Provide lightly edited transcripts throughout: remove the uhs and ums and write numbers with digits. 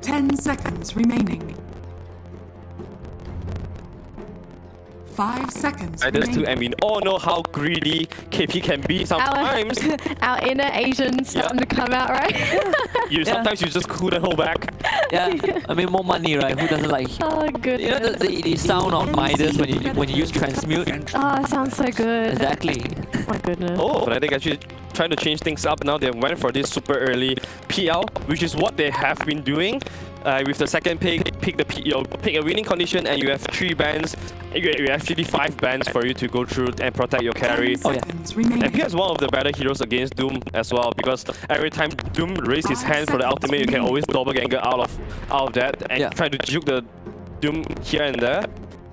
10 seconds remaining. 5 seconds Riders remaining. too, and we all know how greedy KP can be sometimes. Our inner Asian starting to come out, right? Sometimes you just couldn't hold back. Yeah, I mean more money, right? Who doesn't like? Oh goodness. You know the sound of Midas when you use transmute. Oh, it sounds so good. Exactly. Oh my goodness. Oh, but I think actually trying to change things up now. They went for this super early PL, which is what they have been doing. With the second pick, pick a winning condition, and you have 3 bans. You actually 5 bans for you to go through and protect your carry. Oh yeah. And Pia is one of the better heroes against Doom as well, because every time Doom raises his hand for the ultimate, you can always double gangle out of that and try to juke the Doom here and there.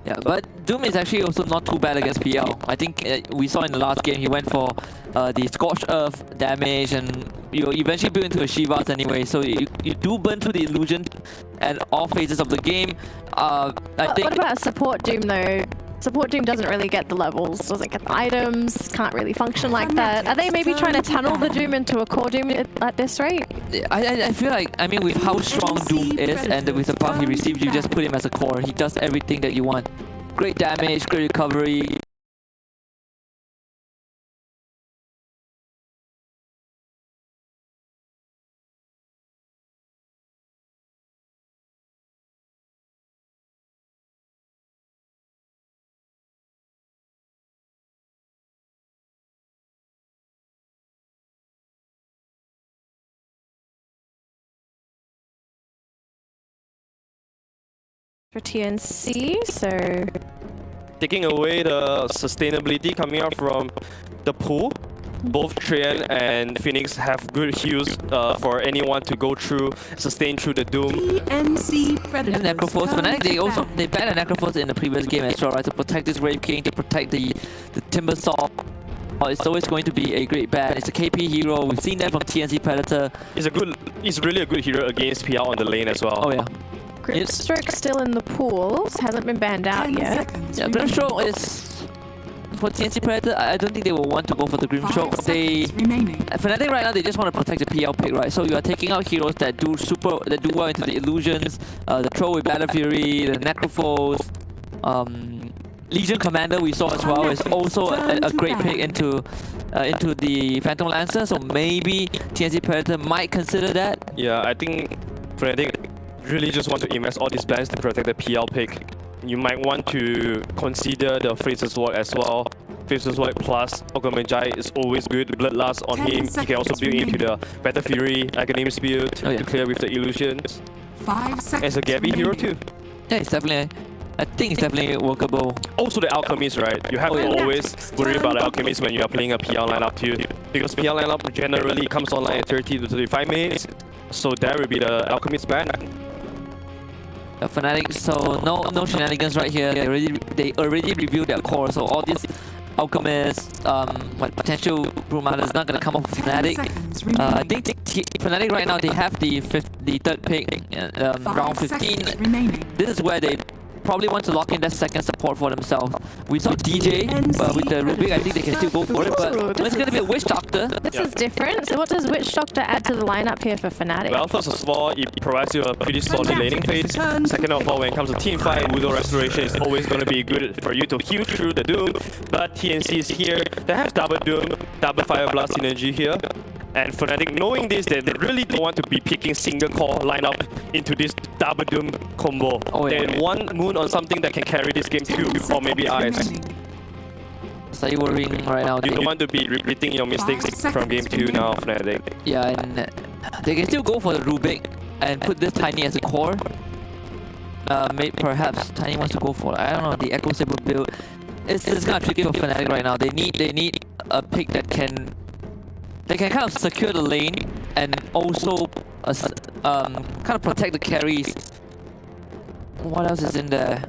Yeah, but Doom is actually also not too bad against PL. I think we saw in the last game he went for the Scorched Earth damage, and you eventually build into a Shivas anyway, so you do burn through the illusion at all phases of the game. I think. What about a support Doom though? Support Doom doesn't really get the levels, doesn't get the items, can't really function like that. Are they maybe trying to tunnel the Doom into a core Doom at this rate? I feel like, I mean, with how strong Doom is and with the buff he received, you just put him as a core. He does everything that you want. Great damage, great recovery. For TNC, so Taking away the sustainability coming out from the pool, both Trian and Phoenix have good heals for anyone to go through, sustain through the Doom. TNC Predators. And Necrophos, Fnatic, they banned Necrophos in the previous game as well, right? To protect this Wraith King, to protect the Timber Saw. It's always going to be a great ban. It's a KP hero. We've seen that from TNC Predator. He's really a good hero against PL on the lane as well. Oh yeah. Gripstroke still in the pools, hasn't been banned out yet. Yeah, Grimstroke is for TNC Predator. I don't think they will want to go for the Grimstroke. Fnatic right now, they just want to protect the PL pick, right? So you are taking out heroes that do well into the illusions, the Troll with Battle Fury, the Necrophos, Legion Commander we saw as well is also a great pick into the Phantom Lancer. So maybe TNC Predator might consider that. Yeah, I think Fnatic really just want to invest all these bans to protect the PL pick. You might want to consider the Fraser's Sword as well. Fraser's Sword plus Ogre is always good. Bloodlust on him. He can also build into the Battle Fury, Academy's build to clear with the illusions. 5 seconds. As a Gabby hero too. Yeah, it's definitely. I think it's definitely workable. Also the Alchemist, right? You have to always worry about the Alchemist when you are playing a PL lineup too. Because PL lineup generally comes online at 30 to 35 minutes. So that will be the Alchemist ban. Fnatic, so no shenanigans right here. They already reviewed their core, so all these Alchemists, potential Brumada is not gonna come off Fnatic. I think Fnatic right now they have the third pick, round 15. This is where they probably want to lock in that second support for themselves. We saw DJ with the Rubik. I think they can still go for it, but it's going to be a Witch Doctor. This is different. So what does Witch Doctor add to the lineup here for Fnatic? Well, first of all, it provides you a pretty solid laning phase. Second of all, when it comes to team fight, Widow Restoration is always going to be good for you to heal through the Doom. But TNC is here. They have double Doom, double Fire Blast synergy here. And Fnatic, knowing this, they really don't want to be picking single core lineup into this double doom combo. Oh, yeah. They want Moon on something that can carry this game too, or maybe Ice. remaining. Slightly worrying right now. You don't want to be repeating your mistakes from game 2 now, Fnatic. Yeah, and they can still go for the Rubik and put this Tiny as a core. Maybe perhaps Tiny wants to go for, I don't know, the Echo Saber build. It's kind of tricky for Fnatic right now. They need a pick that can kind of secure the lane and also kind of protect the carries. What else is in there?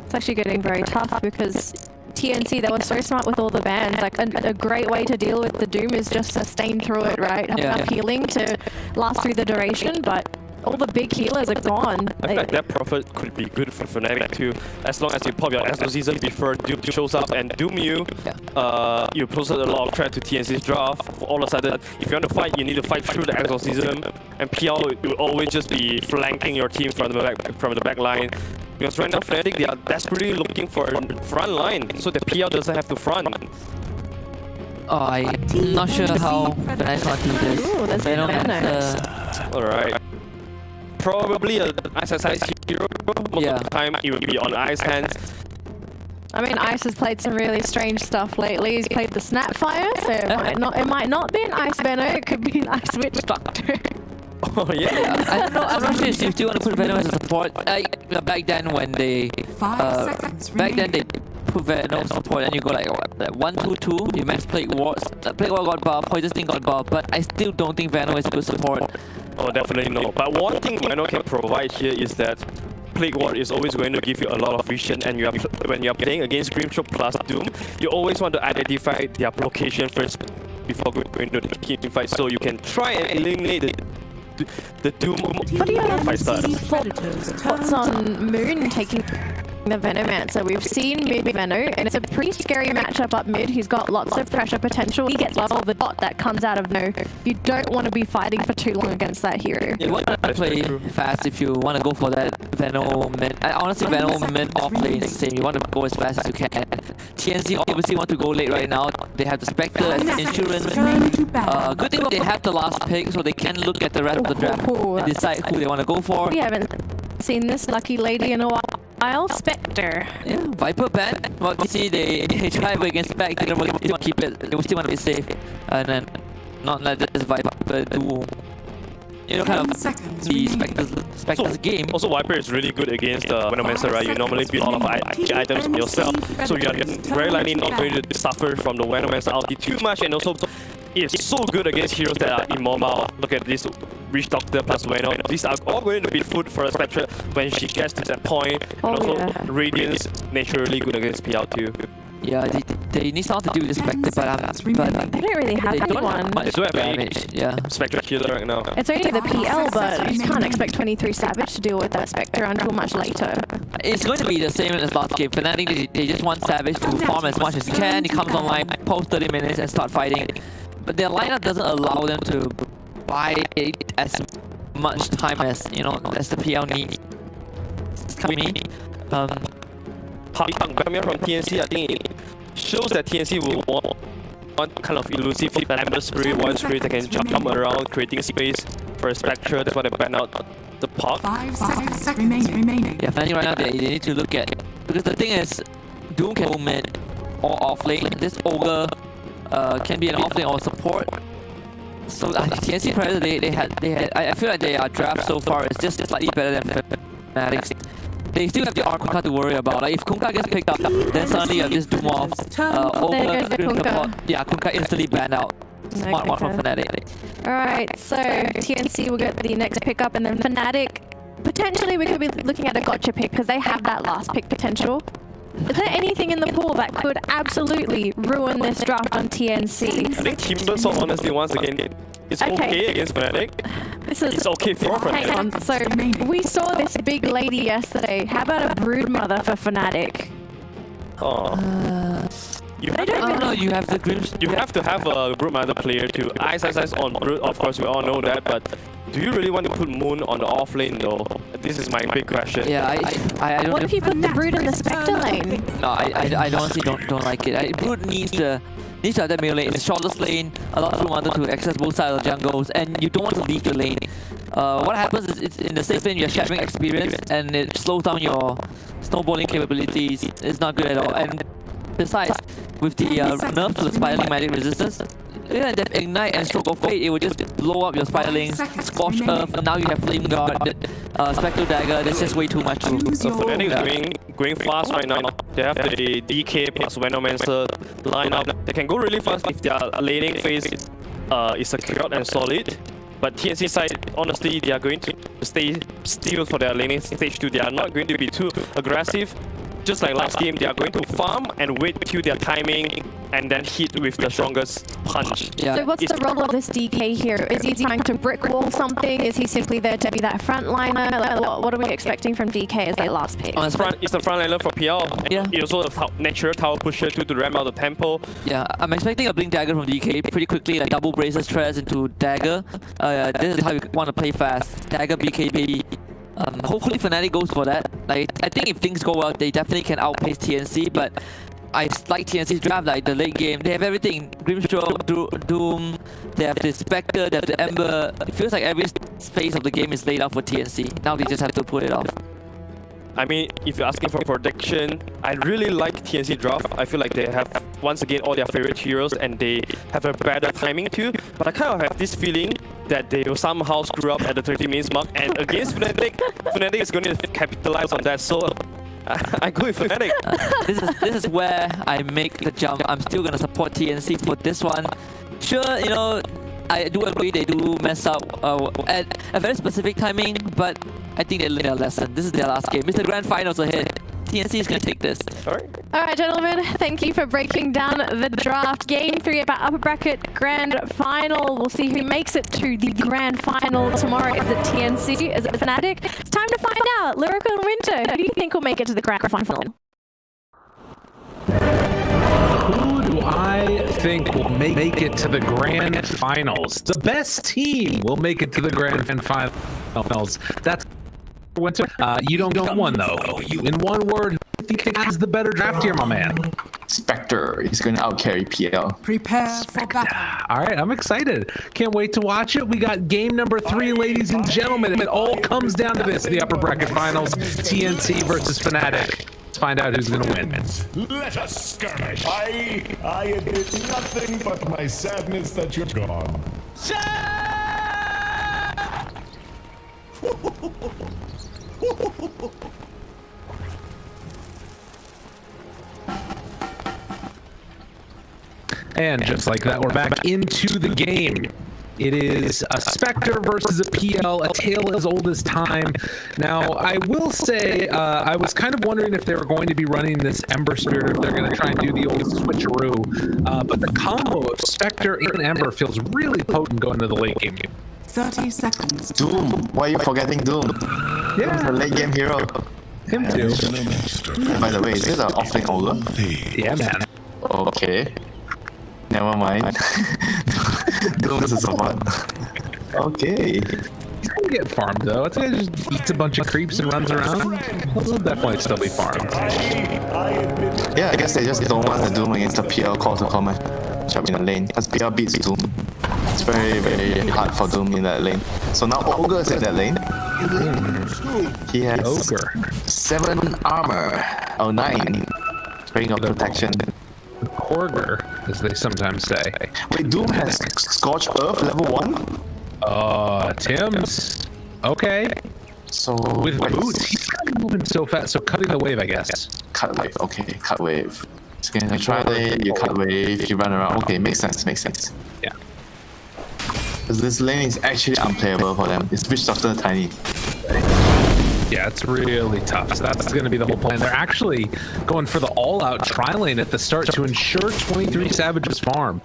It's actually getting very tough because TNC, they were so smart with all the bans. Like a great way to deal with the Doom is just sustain through it, right? Have enough healing to last through the duration, but all the big healers are gone. I feel like that profit could be good for Fnatic too, as long as you pop your Exo season before Doom shows up and Doom you. You posted a lot of threat to TNC's draft. All of a sudden, if you want to fight, you need to fight through the Exo season, and PL will always just be flanking your team from the back line. Because right now Fnatic, they are desperately looking for a front line, so the PL doesn't have to front. Oh, I'm not sure how Fnatic want to do this. Ooh, there's Venom Venom. Alright. Probably an Ice hero. Most of the time it will be on Ice hands. I mean, Ice has played some really strange stuff lately. He's played the Snapfire, so it might not be an Ice Venom, it could be an Ice Witch Doctor. Oh yeah. I don't know. I'm not sure if you still want to put Venom as a support. Back then when they 5 seconds back then remaining. they put Venom support and you go like 1-2-2. You max Plague Wards. Plague Ward got buff, Poison Sting got buff, but I still don't think Venom is a good support. Oh, definitely no. But one thing Venom can provide here is that Plague Ward is always going to give you a lot of vision, and when you are playing against Grimstroke plus Doom, you always want to identify their location first before going to the team fight, so you can try and eliminate the Doom What do you have fight starts. thoughts on Moon taking the Venomancer? We've seen mid Venom, and it's a pretty scary matchup up mid. He's got lots of pressure potential. He gets level the dot that comes out of no. You don't want to be fighting for too long against that hero. You want to play fast if you want to go for that Venom mid. Honestly, Venom mid off lane is the same. You want to go as fast as you can. TNC obviously want to go late right now. They have the Spectre as insurance. Good thing they have the last pick, so they can look at the rest of the draft and decide who they want to go for. We haven't seen this lucky lady in a while. Spectre. Yeah, Viper ban. Well, you see, they try against Spec. They don't really want to keep it. They still want to be safe, and then not let this Viper do. You know, kind of the Spectre's game. Also, Viper is really good against Venomancer, right? You normally build a lot of items yourself, so you are very likely not going to suffer from the Venomancer ulti too much, and also it's so good against heroes that are immobile. Look at this Witch Doctor plus Venom. These are all going to be food for a Spectre when she gets to that point. And also, Radiance naturally good against PL too. Yeah, they need something to do with the Spectre, but They don't really have they don't anyone. have much They don't have any damage. Yeah. Spectre killer right now. It's only the PL, but you can't expect 23 Savage to deal with that Spectre until much later. It's going to be the same as last game. Fnatic, they just want Savage to farm as much as he can. He comes online post 30 minutes and start fighting. But their lineup doesn't allow them to buy as much time as, you know, as the PL need. It's coming. Coming from TNC, I think it shows that TNC will want kind of elusive Amber Spirit, Wild Spirit that can jump around, creating space for a Spectre. That's why they ban out the pop. 5 seconds remaining. Yeah, Fnatic right now they need to look at, because the thing is, Doom can go mid or off lane. This Ogre can be an off lane or support. So TNC Predator, they had I feel like their draft so far is just slightly better than Fnatic's. They still have the Arc Kunkka to worry about. Like if Kunkka gets picked up, then suddenly you have this Doom off. There goes the Kunkka. Yeah, Kunkka instantly banned out. Smart one from Fnatic. Alright, so TNC will get the next pickup, and then Fnatic, potentially we could be looking at a gotcha pick because they have that last pick potential. Is there anything in the pool that could absolutely ruin this draft on TNC? I think Timbersaw, honestly, once again, it's okay against Fnatic. It's okay for Fnatic. Hang on, so we saw this big lady yesterday. How about a Broodmother for Fnatic? You They don't Oh no, you have the Grims. You have to have a Broodmother player to ice on Brood. Of course, we all know that, but do you really want to put Moon on the off lane though? This is my big question. Yeah, I don't. What if you put the Brood in the Spectre lane? No, I honestly don't like it. Brood needs the needs to have that middle lane. It's the shortest lane, allows Rumanda to access both sides of the jungles, and you don't want to leave the lane. What happens is it's in the safe lane you're sharing experience, and it slows down your snowballing capabilities. It's not good at all. And besides, with the nerf to the Spiderling magic resistance, that Ignite and Stroke of Fate, it will just blow up your Spiderlings, Scorch Earth, and now you have Flame Guard, Spectral Dagger. That's just way too much to Fnatic is going fast right now. They have the DK plus Venomancer lineup. They can go really fast if their laning phase is secured and solid. But TNC side, honestly, they are going to stay still for their laning stage 2. They are not going to be too aggressive. Just like last game, they are going to farm and wait till their timing and then hit with the strongest punch. Yeah. So what's the role of this DK here? Is he trying to brick wall something? Is he simply there to be that frontliner? What are we expecting from DK as their last pick? It's the frontliner for PL. Yeah. He's also a natural tower pusher to ramp out the tempo. Yeah, I'm expecting a Blink Dagger from DK pretty quickly, like double braces Trez into Dagger. This is how you want to play fast. Dagger BKB. Hopefully Fnatic goes for that. Like, I think if things go well, they definitely can outpace TNC, but I like TNC's draft, like the late game. They have everything. Grimstroke, Doom, they have the Spectre, they have the Ember. It feels like every phase of the game is laid out for TNC. Now they just have to pull it off. I mean, if you're asking for prediction, I really like TNC draft. I feel like they have, once again, all their favorite heroes and they have a better timing too. But I kind of have this feeling that they will somehow screw up at the 30 minutes mark. And against Fnatic, Fnatic is going to capitalize on that. So I go with Fnatic. This is where I make the jump. I'm still going to support TNC for this one. Sure, you know, I do agree they do mess up at a very specific timing, but I think they learned their lesson. This is their last game. It's the grand finals ahead. TNC is going to take this. Alright, gentlemen, thank you for breaking down the draft. Game 3 of our upper bracket grand final. We'll see who makes it to the grand final tomorrow. Is it TNC? Is it Fnatic? It's time to find out. Lyrical and Winter, who do you think will make it to the grand final? Who do I think will make it to the grand finals? The best team will make it to the grand finals. That's Winter. You don't get one though. In one word, who do you think has the better draft here, my man? Spectre is going to outcarry PL. Prepare for battle. All right, I'm excited. Can't wait to watch it. We got game number 3, ladies and gentlemen. It all comes down to this: the upper bracket finals, TNC versus Fnatic. Let's find out who's going to win. Let us skirmish. I admit nothing but my sadness that you're gone. And just like that, we're back into the game. It is a Spectre versus a PL, a tale as old as time. Now, I will say, I was kind of wondering if they were going to be running this Ember Spirit, or if they're going to try and do the old switcheroo. But the combo of Spectre and Ember feels really potent going into the late game. 30 seconds. Doom. Why are you forgetting Doom? Yeah. The late game hero. Him too. By the way, is this an offlane ogre? Yeah, man. Okay. Never mind. Doom is a support. Okay. He's gonna get farmed though. It's gonna just eats a bunch of creeps and runs around. He'll definitely still be farmed. Yeah, I guess they just don't want the Doom against the PL call to combat in the lane, because PL beats Doom. It's very, very hard for Doom in that lane. So now Ogre is in that lane. He has Ogre. 7 armor. Oh, 9. Ring of protection. Ogre, as they sometimes say. Wait, Doom has Scorch Earth level 1? Tim's. Okay. So With wait, boots, he's kind of moving so fast. So cutting the wave, I guess. Cut wave, okay, cut wave. So you try it, you cut wave, you run around. Okay, makes sense, makes sense. Yeah. Because this lane is actually unplayable for them. It's Witch Doctor Tiny. Yeah, it's really tough. So that's going to be the whole plan. They're actually going for the all-out tri-lane at the start to ensure 23 Savage's farm.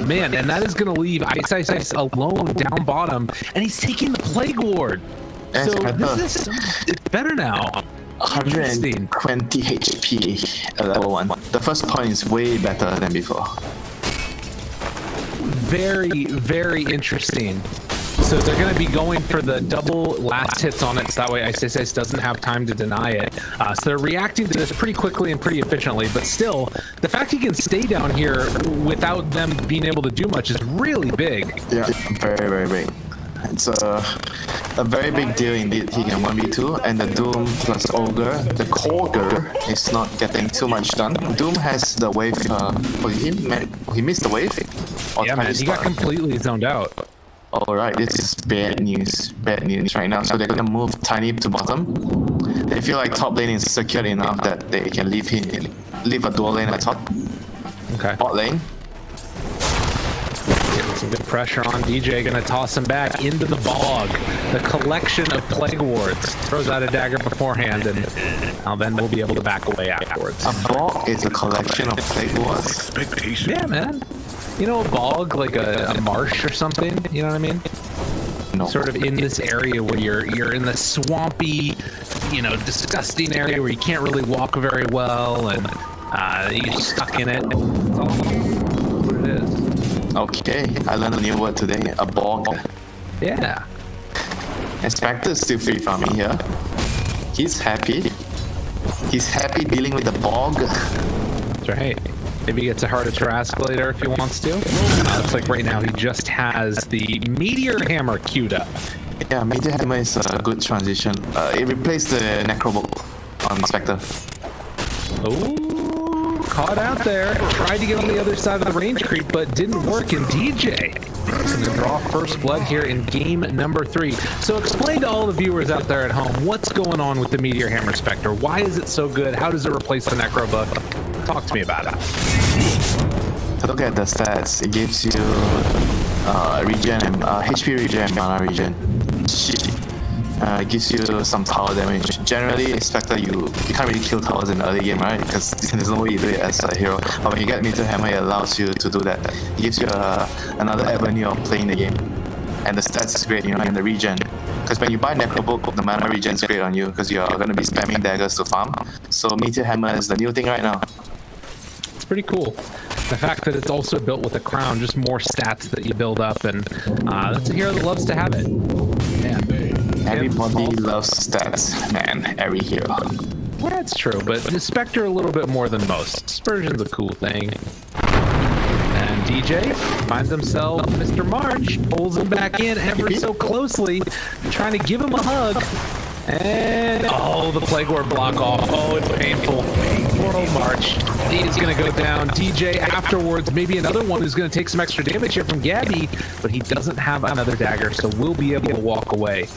Man, and that is going to leave Ice alone down bottom, and he's taking the Plague Ward. So this is better now. 120 HP at level 1. The first point is way better than before. Very, very interesting. So So they're going to be going for the double last hits on it, so that way ISIS doesn't have time to deny it. So they're reacting to this pretty quickly and pretty efficiently, but still, the fact he can stay down here without them being able to do much is really big. Yeah, very, very big. It's a very big deal indeed. He can 1v2, and the Doom plus Ogre, the Ogre is not getting too much done. Doom has the wave. He missed the wave. Yeah, man, he got completely zoned out. Alright, this is bad news right now. So they're gonna move Tiny to bottom. They feel like top lane is secure enough that they can leave a dual lane at top. Okay. Bot lane. Getting some good pressure on DJ, gonna toss him back into the bog. The collection of plague wards. Throws out a dagger beforehand, and now then we'll be able to back away afterwards. A bog is a collection of plague wards. Yeah, man. You know, a bog, like a marsh or something, you know what I mean? No. Sort of in this area where you're in the swampy, you know, disgusting area where you can't really walk very well, and you're stuck in it. That's all what it is. Okay, I learned a new word today. A bog. Yeah. Spectre still free farming here. He's happy. He's happy dealing with the bog. That's right. Maybe he gets a Heart of Tarrasque later if he wants to. Looks like right now he just has the Meteor Hammer queued up. Yeah, Meteor Hammer is a good transition. It replaced the Necrobook on Spectre. Oh, caught out there. Tried to get on the other side of the range creep, but didn't work. And DJ is going to draw first blood here in game number 3. So explain to all the viewers out there at home, what's going on with the Meteor Hammer Spectre? Why is it so good? How does it replace the Necrobook? Talk to me about it. Look at the stats. It gives you regen and HP regen and mana regen. It gives you some tower damage. Generally, Spectre, you can't really kill towers in the early game, right? Because there's no way you do it as a hero. But when you get Meteor Hammer, it allows you to do that. It gives you another avenue of playing the game. And the stats is great, you know, and the regen. Because when you buy Necrobook, the mana regen is great on you because you're going to be spamming daggers to farm. So Meteor Hammer is the new thing right now. It's pretty cool. The fact that it's also built with a crown, just more stats that you build up, and that's a hero that loves to have it. Man. Everybody loves stats, man. Every hero. Well, that's true, but the Spectre a little bit more than most. Dispersion's a cool thing. And DJ finds himself Mr. March, pulls him back in ever so closely, trying to give him a hug. And oh, the Plague Ward block off. Oh, it's painful. Poor old March. He's gonna go down. DJ afterwards, maybe another one who's gonna take some extra damage here from Gabby, but he doesn't have another dagger, so we'll be able to walk away.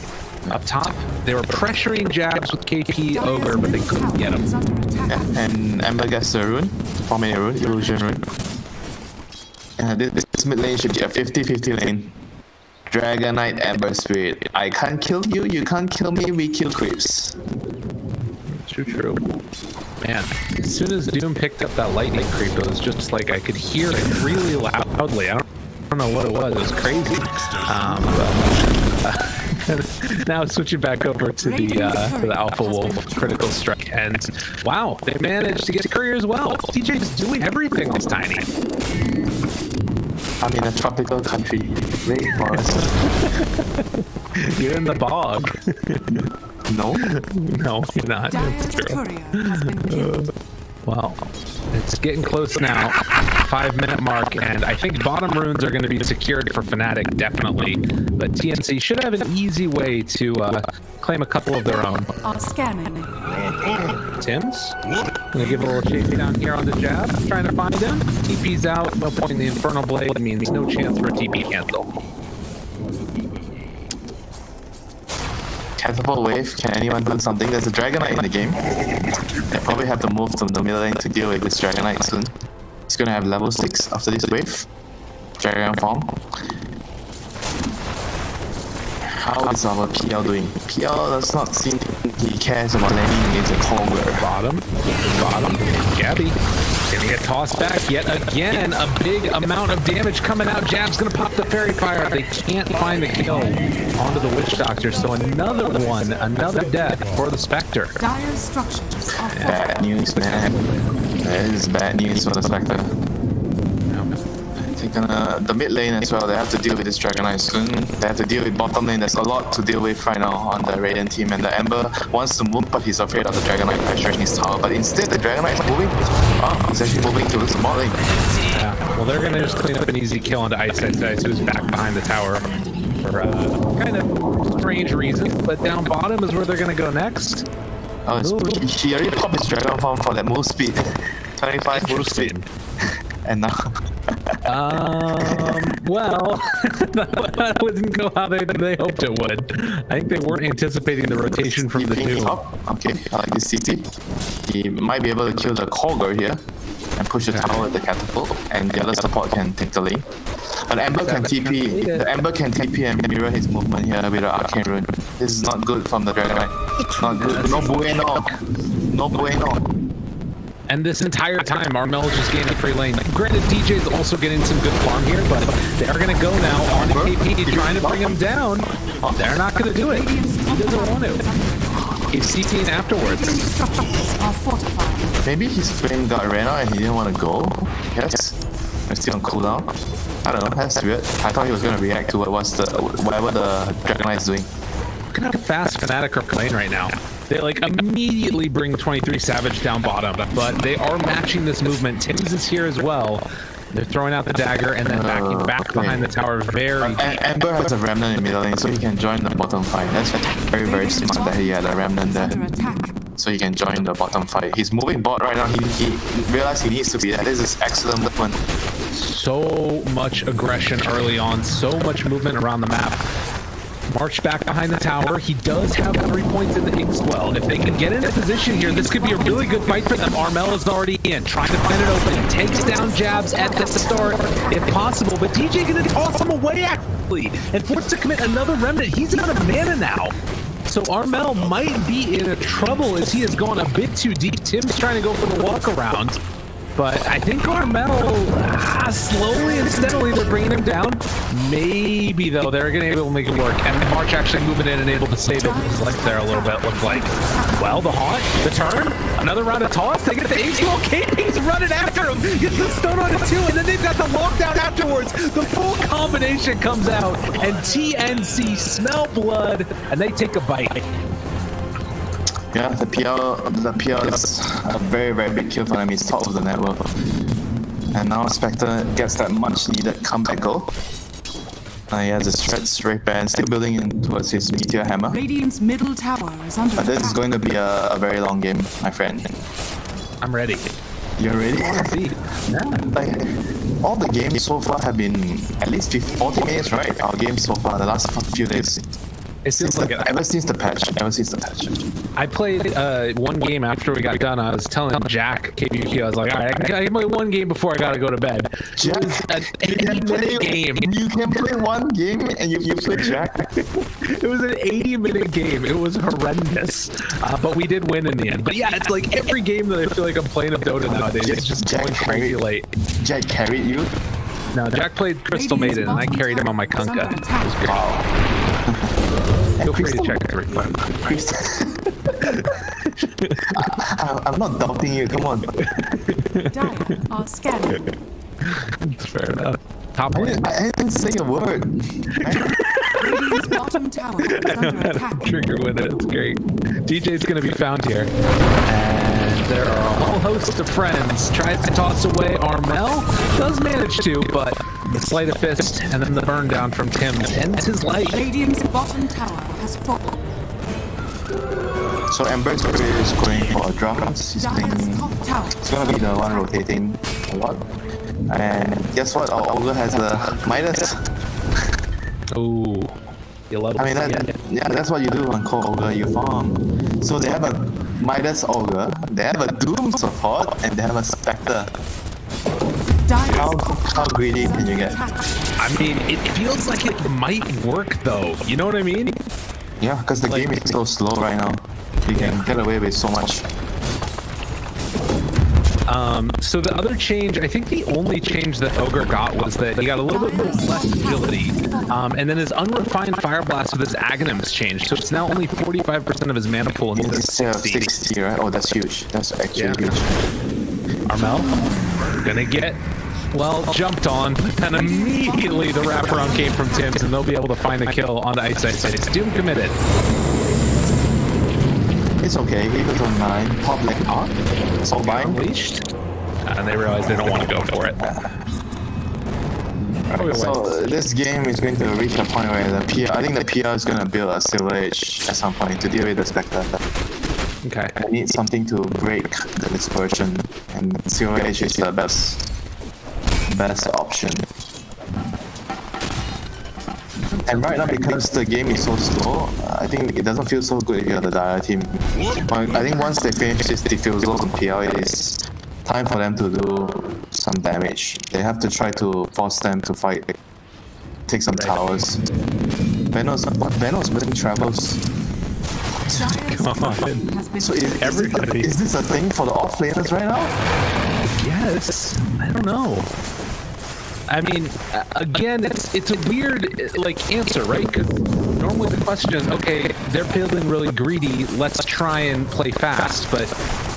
Up top, they were pressuring jabs with KP Ogre, but they couldn't get him. Yeah, and Ember gets the rune, 4-minute rune, illusion rune. This mid lane should be a 50-50 lane. Dragonite Ember Spirit. I can't kill you, you can't kill me, we kill creeps. True. Man, as soon as Doom picked up that lightning creep, it was just like I could hear it really loudly. I don't know what it was. It was crazy. Now switching back over to the Alpha Wolf critical strike, and wow, they managed to get to Courier as well. DJ is doing everything on Tiny. I'm in a tropical country, rainforest. You're in the bog. No, you're not. It's true. Wow. It's getting close now. 5-minute mark, and I think bottom runes are going to be secured for Fnatic, definitely. But TNC should have an easy way to claim a couple of their own. Scanning. Tim's gonna give a little chase down here on the jab, trying to find him. TP's out, no point in the Infernal Blade means no chance for a TP cancel. Catapult wave, can anyone do something? There's a Dragonite in the game. They probably have to move to the middle lane to deal with this Dragonite soon. He's gonna have level 6 after this wave. Dragon form. How is our PL doing? PL does not seem he cares about laning against a Kogler. Bottom. Gabby gonna get tossed back yet again. A big amount of damage coming out. Jab's gonna pop the Fairy Fire. They can't find the kill onto the Witch Doctor. So another one, another death for the Spectre. Dire structures are Bad news, man. That is bad news for the Spectre. I He's gonna the mid lane as well. They have to deal with this Dragon Knight soon. They have to deal with bottom lane. There's a lot to deal with right now on the Radiant team. And the Ember wants to move, but he's afraid of the Dragon Knight pressuring his tower. But instead, the Dragon Knight is moving. Oh, he's actually moving towards the bot lane. Yeah. Well, they're gonna just clean up an easy kill onto Ice Ice, who's back behind the tower for kind of strange reasons. But down bottom is where they're gonna go next. Oh, he already popped his Dragon Form for that move speed. 25 move speed. And now. Well, that wouldn't go how they hoped it would. I think they weren't anticipating the rotation from the Doom. Okay, I like this CT. He might be able to kill the Kogger here and push the tower with the catapult, and the other support can take the lane. But Ember can TP. The Ember can TP and mirror his movement here with the Arcane Rune. This is not good from the Dragon Knight. Not good. No bueno. No bueno. And this entire time, Armel is just gaining free lane. Granted, DJ is also getting some good farm here, but they're going to go now on KP, trying to bring him down. They're not going to do it. He doesn't want to. He's CTing afterwards. Maybe his flame got ran out and he didn't want to go. Yes. We're still on cooldown. I don't know, that's weird. I thought he was going to react to whatever the Dragon Knight is doing. Look at how fast Fnatic are playing right now. They like immediately bring 23 Savage down bottom, but they are matching this movement. Tim's is here as well. They're throwing out the dagger and then backing back behind the tower very deep. Ember has a remnant in middle lane, so he can join the bottom fight. That's very, very smart that he had a remnant there. So he can join the bottom fight. He's moving bot right now. He realized he needs to be there. This is excellent movement. So much aggression early on, so much movement around the map. March back behind the tower. He does have 3 points in the Inkswell. If they can get into position here, this could be a really good fight for them. Armel is already in, trying to find it open. Takes down jabs at the start, if possible. But DJ gonna toss him away, actually, and forced to commit another remnant. He's out of mana now. So Armel might be in a trouble as he has gone a bit too deep. Tim's trying to go for the walk around. But I think Armel, slowly and steadily, they're bringing him down. Maybe, though, they're going to be able to make it work. And March actually moving in and able to save his life there a little bit, looks like. Well, the haunt, the turn, another round of toss. They get the H-Roll. KP's running after him. Gets the stun on it, too. And then they've got the lockdown afterwards. The full combination comes out. And TNC smell blood. And they take a bite. Yeah, the PL is a very, very big kill for them. He's top of the network. And now Spectre gets that much needed comeback goal. He has his straight band, still building in towards his Meteor Hammer. Radiant's middle tower is under But this is going to be a very long game, my friend. I'm ready. You're ready? Yeah. Like, all the games so far have been at least 40 minutes, right? Our games so far, the last few days. It feels like ever since the patch. I played one game after we got done. I was telling Jack, KBQ, I was like, all right, I can play one game before I gotta go to bed. Jack, an 80-minute game. You can play one game and you play Jack? It was an 80-minute game. It was horrendous. But we did win in the end. But yeah, it's like every game that I feel like I'm playing of Dota nowadays, it's just going crazy late. Jack carried you? No, Jack played Crystal Maiden and I carried him on my Kunkka. It was great. Wow. Feel free to check the replay. I'm not doubting you, come on. Dire are scanning. It's fair enough. Top lane. I didn't say a word. Radiant's bottom tower is under attack. Trigger with it, it's great. DJ's gonna be found here. And there are a whole host of friends. Tries to toss away Armel. Does manage to, but the sleight of fist and then the burn down from Tim ends his life. Radiant's bottom tower has fallen. So Ember's is going for drums. He's gonna be the one rotating a lot. And guess what? Our Ogre has a Midas. Ooh. You love it. I mean, yeah, that's what you do on Core Ogre, you farm. So they have a Midas Ogre, they have a Doom support, and they have a Spectre. How greedy can you get? I mean, it feels like it might work though. You know what I mean? Yeah, because the game is so slow right now. You can get away with so much. So the other change, I think the only change that Ogre got was that he got a little bit less agility. And then his unrefined Fire Blast with his Aghanims changed. So it's now only 45% of his mana pool instead of 60, right? Oh, that's huge. That's actually huge. Armel, gonna get Well, jumped on, and immediately the wraparound came from Tim's, and they'll be able to find the kill on the Ice. Doom committed. It's okay, he goes on 9. Top lane out. So buying. Unleashed. And they realize they don't want to go for it. So this game is going to reach a point where the PR, I think the PR is going to build a Silver Age at some point to deal with the Spectre. Okay. I need something to break the dispersion, and Silver Age is the best option. And right now, because the game is so slow, I think it doesn't feel so good if you're the Dire team. I think once they finish this defusal on PL, it is time for them to do some damage. They have to try to force them to fight, take some towers. Venom's missing travels. So is this a thing for the off laners right now? Yes. I don't know. I mean, again, it's a weird like answer, right? Because normally the question is, okay, they're building really greedy. Let's try and play fast, but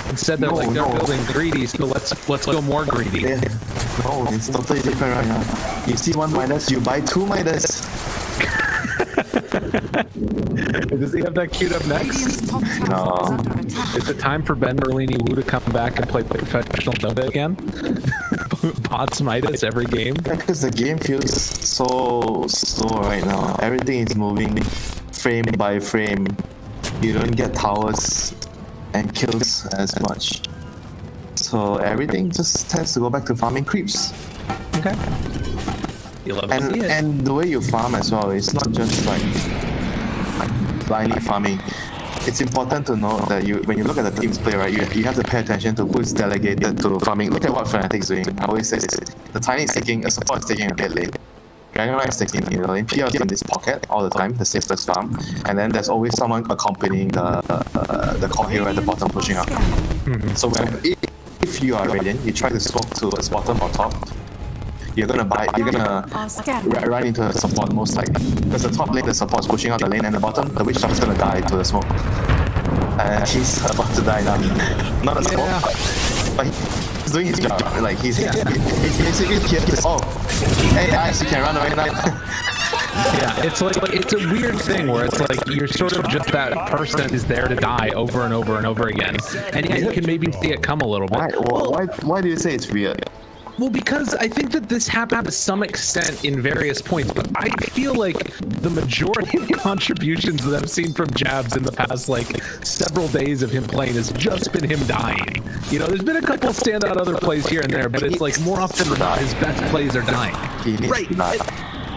instead they're building greedy, so let's go more greedy. Yeah. No, it's totally different right now. You see 1 Midas, you buy 2 Midas. Does he have that queued up next? No. Is it time for Ben Merlini Wu to come back and play professional Dota again? Pots Midas every game? Because the game feels so slow right now. Everything is moving frame by frame. You don't get towers and kills as much. So everything just tends to go back to farming creeps. Okay. You love to see it. And the way you farm as well, it's not just like blindly farming. It's important to know that when you look at the team's play, right, you have to pay attention to who's delegated to farming. Look at what Fnatic's doing. I always say this. The Tiny is taking, a support is taking a mid lane. Dragon Knight is taking the middle lane. PR is in this pocket all the time, the safest farm. And then there's always someone accompanying the core hero at the bottom pushing up. So if you are Radiant, you try to swap to a bottom or top, you're gonna run into a support most likely. Because the top lane, the support is pushing out the lane, and the bottom, the witch doctor's gonna die to the smoke. And he's about to die now. Not a smoke, but he's doing his job. Like he's basically here. Hey, Ice, you can run away now. Yeah, it's like it's a weird thing where it's like you're sort of just that person is there to die over and over and over again, and yeah, you can maybe see it come a little bit. Why do you say it's weird? Well, because I think that this happened to some extent in various points, but I feel like the majority of contributions that I've seen from Jabs in the past, like, several days of him playing has just been him dying. You know, there's been a couple standout other plays here and there, but it's like more often than not, his best plays are dying. Right.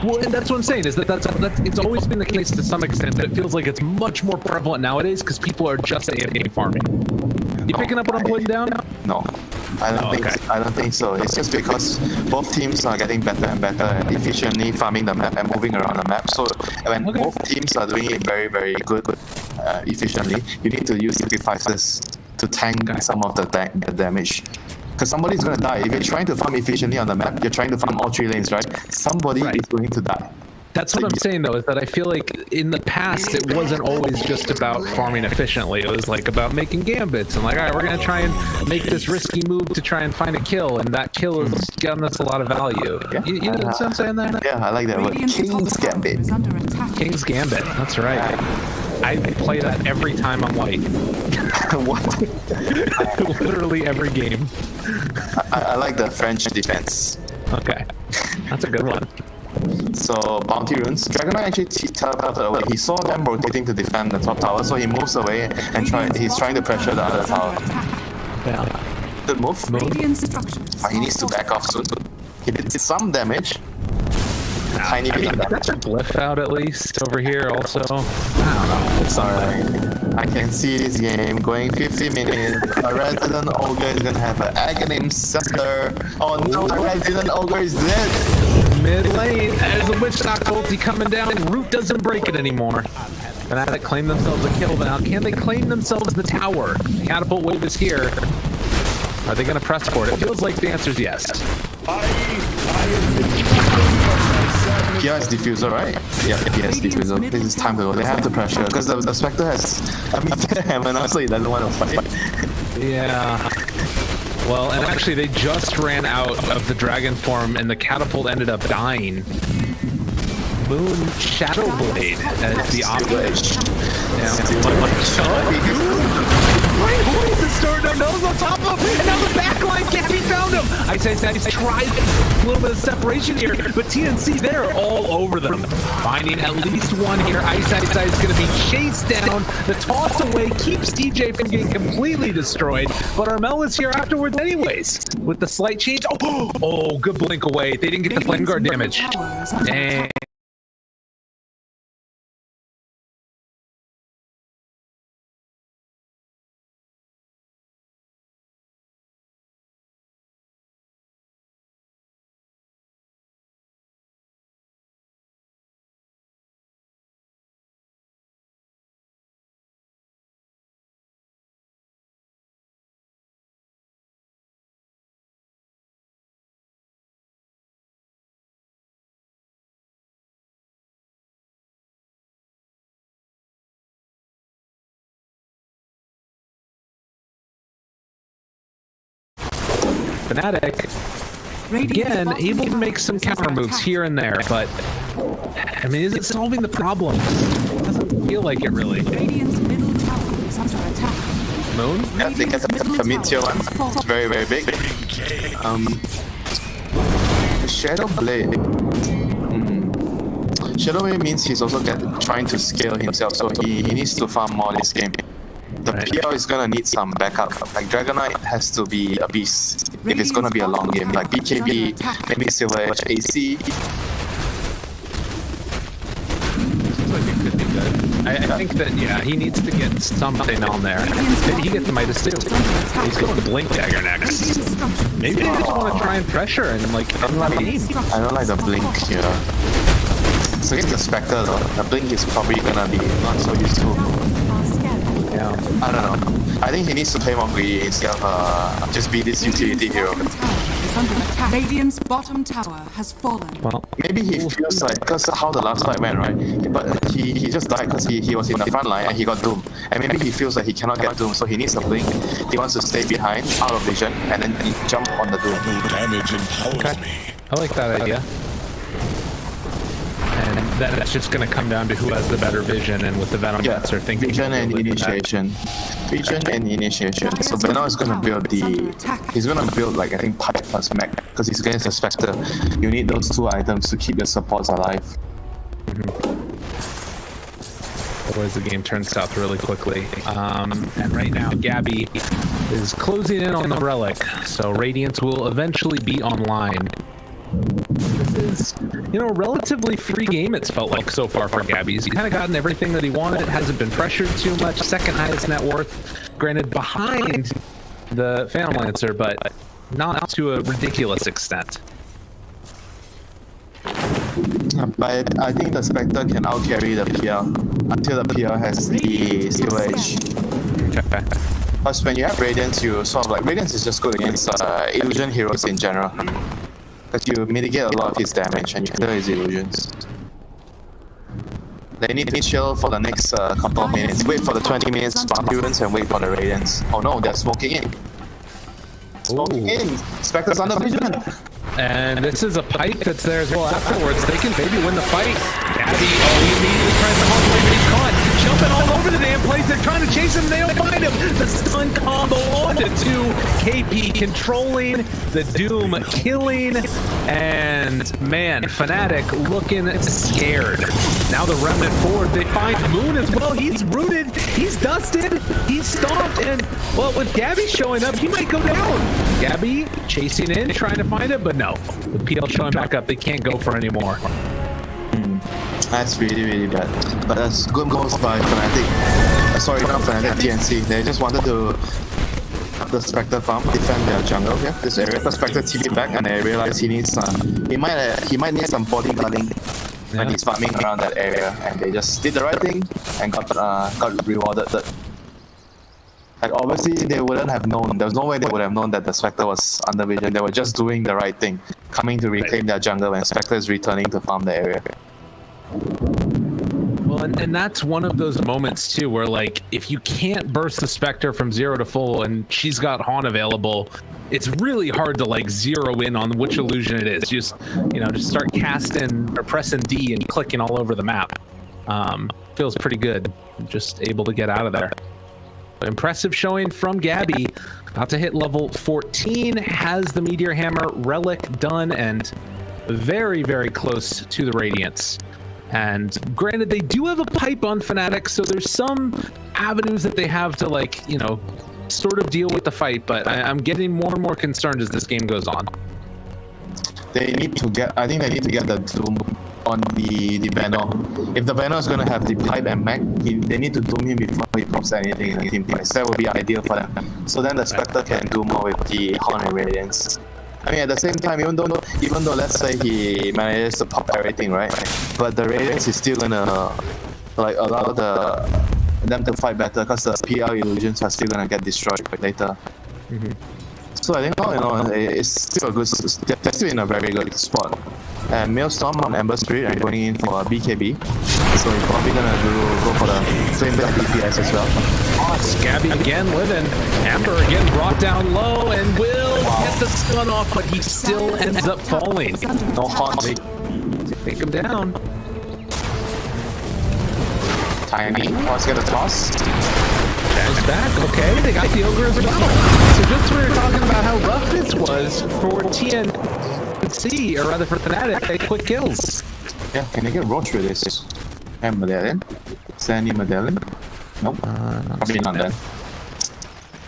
Well, and that's what I'm saying, is that's it's always been the case to some extent, but it feels like it's much more prevalent nowadays because people are just AFK farming. You picking up what I'm putting down? No. I don't think so. It's just because both teams are getting better and better at efficiently farming the map and moving around the map. So when both teams are doing it very, very good, efficiently, you need to use sacrifices to tank some of the damage. Because somebody's going to die. If you're trying to farm efficiently on the map, you're trying to farm all 3 lanes, right? Somebody is going to die. That's what I'm saying, though, is that I feel like in the past, it wasn't always just about farming efficiently. It was like about making gambits and like, all right, we're going to try and make this risky move to try and find a kill, and that kill has gotten us a lot of value. Yeah. You know what I'm saying there? Yeah, I like that word. King's Gambit. King's Gambit, that's right. I play that every time I'm white. What? Literally every game. I like the French defense. Okay, that's a good one. So, bounty runes. Dragon Knight actually teleported away. He saw them rotating to defend the top tower, so he moves away and he's trying to pressure the other tower. Yeah. Good move. But he needs to back off soon. He did some damage. Tiny bit of damage. That's a glyph out at least over here also. I don't know. It's alright. I can see this game going 50 minutes. A Resident Ogre is gonna have an Aghanim Scepter. Oh no, the Resident Ogre is dead! Mid lane, there's a Witch Knock ulti coming down. Root doesn't break it anymore. Fnatic claim themselves a kill now. Can they claim themselves the tower? Catapult wave is here. Are they gonna press for it? It feels like the answer is yes. He has diffuser, right? Yeah, he has diffuser. This is time to go. They have to pressure because the Spectre has a meter hammer now, so he doesn't want to fight. Yeah. Well, and actually they just ran out of the dragon form and the catapult ended up dying. Moon Shadowblade as the option. Right, the starting to nose on top of him, and now the backline Gabby found him. I say he's tried a little bit of separation here, but TNC they're all over them. Finding at least one here. Ice is going to be chased down. The toss away keeps DJ from getting completely destroyed, but Armel is here afterwards anyways. With the slight change. Oh, good blink away. They didn't get the flame guard damage. And Fnatic, again, able to make some counter moves here and there, but I mean, is it solving the problem? It doesn't feel like it really. Radiant's middle tower is under attack. Moon? Yeah, I think that's a mid-tier one. It's very, very big. Shadowblade. Shadowblade means he's also trying to scale himself, so he needs to farm more this game. The PL is gonna need some backup. Like Dragonite has to be a beast if it's gonna be a long game. Like BKB, maybe Silver Edge, AC. Seems like it could be good. I think that, yeah, he needs to get something on there. Maybe he gets the Midas too. He's going to Blink Dagger next. Maybe they just want to try and pressure and like unlock the game. I don't like the Blink here. It's against the Spectre though. The Blink is probably gonna be not so useful. Yeah. I don't know. I think he needs to play more greedy instead of just be this utility hero. Radiant's bottom tower has fallen. Well, Maybe he feels like, because how the last fight went, right? But he just died because he was in the front line and he got Doom. And maybe he feels like he cannot get Doom, so he needs a blink. He wants to stay behind, out of vision, and then jump on the Doom. Damage empowers me. I like that idea. And that's just going to come down to who has the better vision, and with the Venom Dancer thinking. Vision and initiation. Vision and initiation. So Venom is going to build he's going to build like I think Pipe plus Mech, because he's against the Spectre. You need those two items to keep your supports alive. Otherwise the game turns south really quickly. And right now Gabby is closing in on the Relic, so Radiance will eventually be online. This is, you know, a relatively free game it's felt like so far for Gabby. He's kind of gotten everything that he wanted, hasn't been pressured too much, second highest net worth, granted behind the Phantom Lancer, but not to a ridiculous extent. But I think the Spectre can outcarry the PL until the PL has the Silver Edge. Okay. Because when you have Radiance, you sort of like Radiance is just good against illusion heroes in general. Because you mitigate a lot of his damage and you kill his illusions. They need to chill for the next couple of minutes. Wait for the 20 minutes Sparkurans and wait for the Radiance. Oh no, they're smoking in. Smoking in! Spectre's under vision! And this is a Pipe that's there as well afterwards. They can maybe win the fight. Gabby, he immediately tries to hustle away, but he's caught. Jumping all over the damn place. They're trying to chase him. They don't find him. The stun combo onto 2. KP controlling. The Doom killing. And man, Fnatic looking scared. Now the Remnant forward. They find Moon as well. He's rooted. He's dusted. He's stomped. And well, with Gabby showing up, he might go down. Gabby chasing in, trying to find it, but no. With PL showing back up, they can't go for anymore. That's really, really bad. But that's good moves by Fnatic. Sorry, not Fnatic, TNC. They just wanted to have the Spectre farm, defend their jungle here, this area. The Spectre TP back and they realize he needs he might need some bodyguarding when he's farming around that area. And they just did the right thing and got rewarded. Like obviously they wouldn't have known. There was no way they would have known that the Spectre was under vision. They were just doing the right thing, coming to reclaim their jungle, and Spectre is returning to farm the area. Well, and that's one of those moments too where like if you can't burst the Spectre from 0 to full and she's got Haunt available, it's really hard to like zero in on which illusion it is. Just just start casting or pressing D and clicking all over the map. Feels pretty good. Just able to get out of there. Impressive showing from Gabby. About to hit level 14, has the Meteor Hammer relic done, and very, very close to the Radiance. And granted, they do have a pipe on Fnatic, so there's some avenues that they have to, like, sort of deal with the fight, but I'm getting more and more concerned as this game goes on. I think they need to get the Doom on the Venom. If the Venom is going to have the pipe and mech, they need to Doom him before he drops anything in the team price. That would be ideal for them. So then the Spectre can do more with the Horn and Radiance. I mean, at the same time, even though let's say he manages to pop everything, right? But the Radiance is still gonna like allow them to fight better because the PL illusions are still gonna get destroyed later. So I think all in all, it's still a good. They're still in a very good spot. And Maelstrom on Ember Spirit and going in for a BKB, so he's probably gonna go for the Flame Black DPS as well. Oh, Gabby again living. Ember again brought down low and will get the stun off, but he still ends up falling. No haunt. Take him down. Tiny. Let's get a toss. That's back. Okay, they got the Ogre as well. So just when we were talking about how rough this was for TNC, or rather for Fnatic, they quick kills. Yeah, can they get Roach with this? And Medallion? Sandy Medallion? Nope. Probably not then.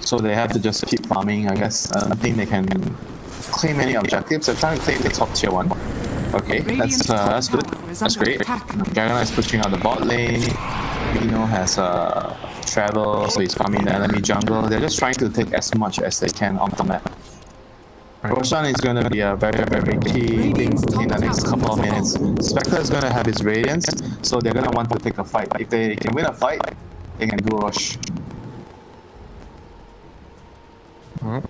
So they have to just keep farming, I guess. I don't think they can claim any objectives. They're trying to claim the top tier 1. Okay, that's good. That's great. Gargano is pushing out the bot lane. Vino has travel, so he's farming the enemy jungle. They're just trying to take as much as they can off the map. Roshan is going to be a very, very key thing in the next couple of minutes. Spectre is going to have his Radiance, so they're going to want to take a fight. If they can win a fight, they can do Rush. Well,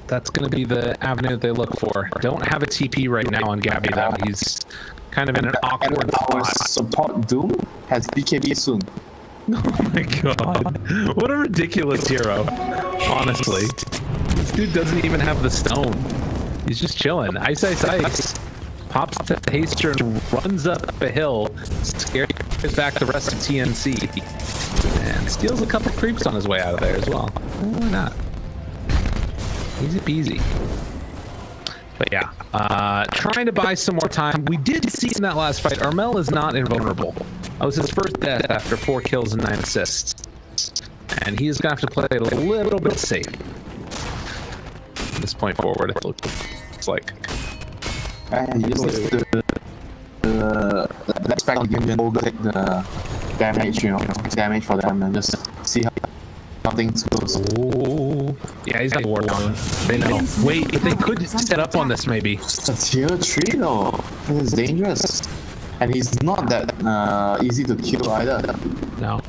that's going to be the avenue that they look for. Don't have a TP right now on Gabby, though. He's kind of in an awkward Our spot. support Doom has BKB soon. Oh my god. What a ridiculous hero. Honestly. This dude doesn't even have the stone. He's just chilling. Ice, ice, ice. Pops to Haster and runs up a hill. Scares back the rest of TNC. And steals a couple creeps on his way out of there as well. Why not? Easy peasy. But yeah, trying to buy some more time. We did see in that last fight, Armel is not invulnerable. That was his first death after 4 kills and 9 assists. And he's going to have to play it a little bit safe. From this point forward, it looks like. And you just need to let's back again over take the damage, damage for them and just see how things goes. Oh, yeah, he's got a ward on. They know. Wait, they could set up on this maybe. It's a tier 3 though. This is dangerous. And he's not that easy to kill either. No.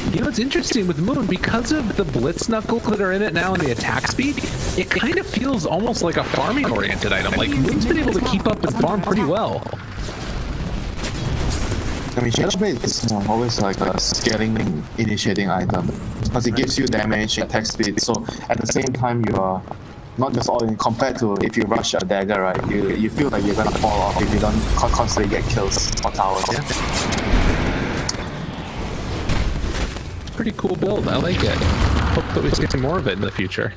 It's interesting with Moon, because of the Blitz Knuckle that are in it now and the attack speed, it kind of feels almost like a farming-oriented item. Like, Moon's been able to keep up and farm pretty well. I mean, Shadow Blade is always like a scaling initiating item because it gives you damage, attack speed. So at the same time, you are not just all in compared to if you rush a dagger, right? You feel like you're gonna fall off if you don't constantly get kills or towers. Yeah. Pretty cool build. I like it. Hope that we see more of it in the future.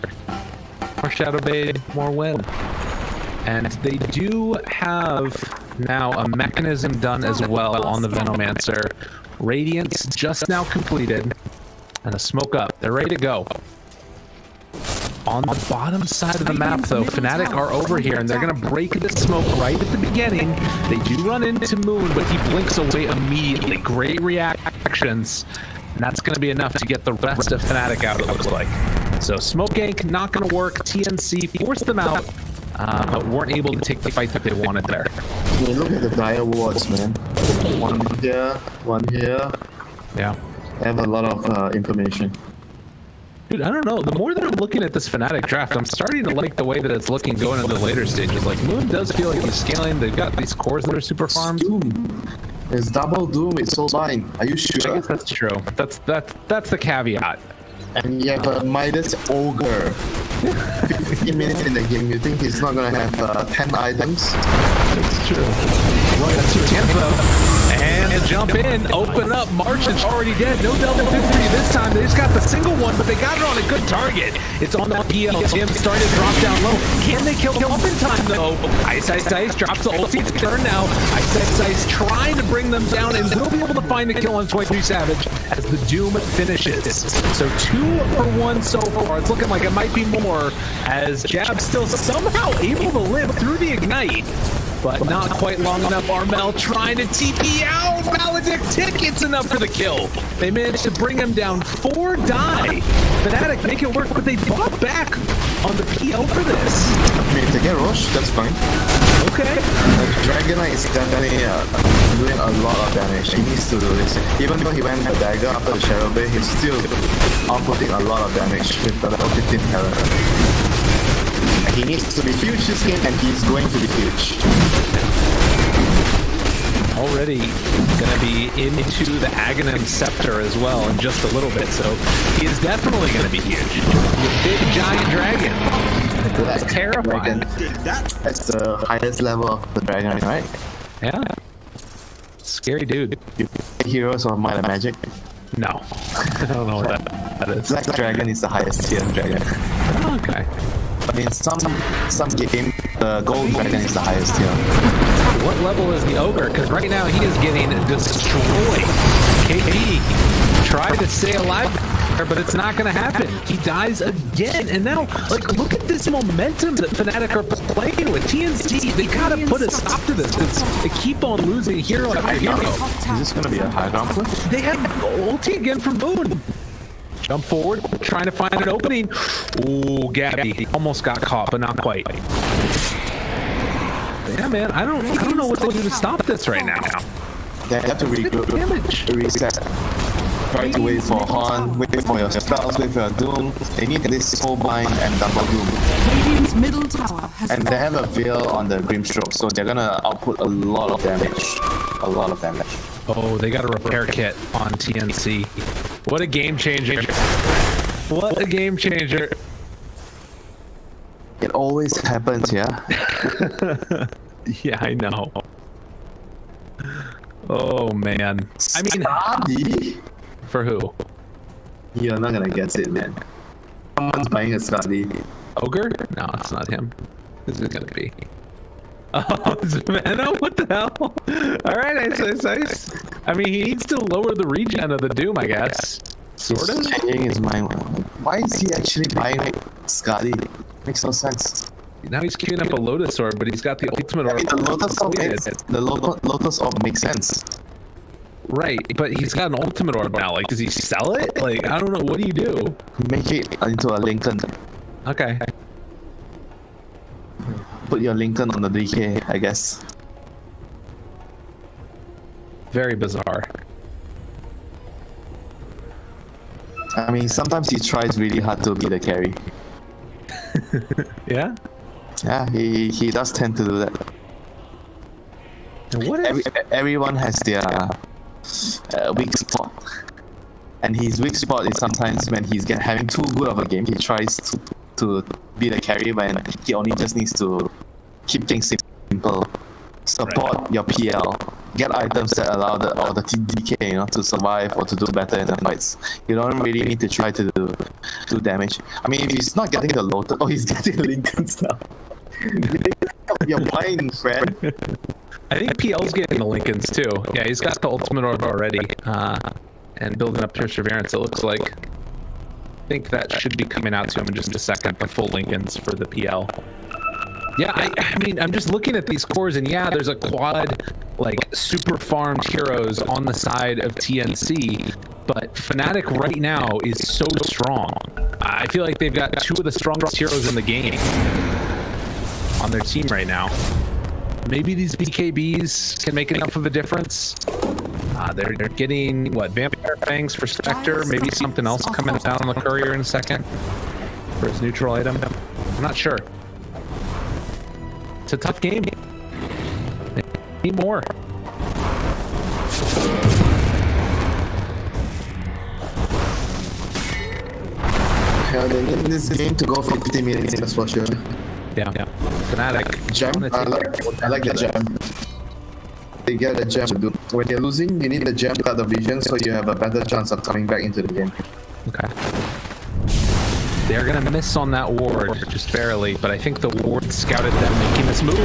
More Shadow Blade, more win. And they do have now a mechanism done as well on the Venomancer. Radiance just now completed. And a smoke up. They're ready to go. On the bottom side of the map, though, Fnatic are over here, and they're going to break the smoke right at the beginning. They do run into Moon, but he blinks away immediately. Great reactions. And that's going to be enough to get the rest of Fnatic out, it looks like. So Smoke Gank not going to work. TNC forced them out, but weren't able to take the fight that they wanted there. Yeah, look at the dire wards, man. One here, one here. Yeah. They have a lot of information. Dude, I don't know. The more that I'm looking at this Fnatic draft, I'm starting to like the way that it's looking going into the later stages. Like, Moon does feel like he's scaling. They've got these cores that are super farmed. It's double Doom with Soulbind. Are you I sure? guess that's true. That's the caveat. And you have a Midas Ogre. 15 minutes in the game, you think he's not gonna have 10 items? That's true. Well, that's your chance though. And to jump in, open up. Martian's already dead. No double victory this time. They just got the single one, but they got it on a good target. It's on that PL. Tim started to drop down low. Can they kill him up in time though? Ice drops the ulti to turn now. Ice trying to bring them down and will be able to find the kill on 23 Savage as the Doom finishes. So 2 for 1 so far. It's looking like it might be more as Jab still somehow able to live through the ignite. But not quite long enough. Armel trying to TP out. Maledict gets enough for the kill. They managed to bring him down 4 die. Fnatic make it work, but they bought back on the PL for this. I mean, if they get Roche, that's fine. Okay. The Dragonite is definitely doing a lot of damage. He needs to do this. Even though he went dagger after the Shadow Bay, he's still outputting a lot of damage with the level 15 talent. He needs to be huge this game, and he's going to be huge. Already going to be into the Aghanim Scepter as well in just a little bit, so he is definitely going to be huge. The big giant dragon. That's terrifying. That's the highest level of the dragon, right? Yeah. Scary dude. Heroes of Might and Magic. No. I don't know what that is. Black Dragon is the highest tier dragon. Okay. But in some game, the Gold Dragon is the highest tier. What level is the Ogre? Because right now he is getting destroyed. KP tried to stay alive, but it's not going to happen. He dies again. And now, like, look at this momentum that Fnatic are playing with. TNC, they got to put a stop to this. They keep on losing hero after hero. Is this going to be a high ground push? They have ulti again from Boone. Jump forward, trying to find an opening. Ooh, Gabby almost got caught, but not quite. Yeah, man, I don't know what to do to stop this right now. They have to regroup, reset. Try to wait for Horn, wait for your spells, wait for your Doom. They need this Soulbind and double Doom. Radiant's middle tower has And they have a Veil on the Grimstroke, so they're gonna output a lot of damage. A lot of damage. Oh, they got a repair kit on TNC. What a game changer. What a game changer. It always happens, yeah? Yeah, I know. Oh, man. I mean, Skadi? for who? You're not gonna guess it, man. Someone's buying a Skadi. Ogre? No, it's not him. This is gonna be. Oh, it's Venom? What the hell? Alright, Ice. I mean, he needs to lower the regen of the Doom, I guess. Sort of? He's changing his mind. Why is he actually buying Skadi? Makes no sense. Now he's queuing up a Lotus Orb, but he's got the ultimate I orb. mean, the Lotus Orb makes sense. Right, but he's got an ultimate orb now. Like, does he sell it? Like, I don't know. What do you do? Make it into a Lincoln. Okay. Put your Lincoln on the DK, I guess. Very bizarre. I mean, sometimes he tries really hard to be the carry. Yeah? Yeah, he does tend to do that. And what is... Everyone has their weak spot. And his weak spot is sometimes when he's having too good of a game, he tries to be the carry when he only just needs to keep things simple. Support your PL. Get items that allow the DK, you know, to survive or to do better in the fights. You don't really need to try to do damage. I mean, if he's not getting the Lotus, oh, he's getting Lincoln's now. You're blind, friend. I think PL's getting the Lincolns too. Yeah, he's got the ultimate orb already. And building up Perseverance, it looks like. I think that should be coming out to him in just a second, the full Lincolns for the PL. Yeah, I mean, I'm just looking at these cores, and yeah, there's a quad, like, super farmed heroes on the side of TNC, but Fnatic right now is so strong. I feel like they've got 2 of the strongest heroes in the game on their team right now. Maybe these BKBs can make enough of a difference. They're getting, what, Vampire Fangs for Spectre, maybe something else coming out on the Courier in a second for his neutral item. I'm not sure. It's a tough game. Need more. Yeah, they need this game to go 50 minutes, that's for sure. Yeah. Fnatic. Gem, I like the gem. They get a gem. When you're losing, you need the gem to cut the vision so you have a better chance of coming back into the game. Okay. They're gonna miss on that ward, just barely, but I think the ward scouted them making this move,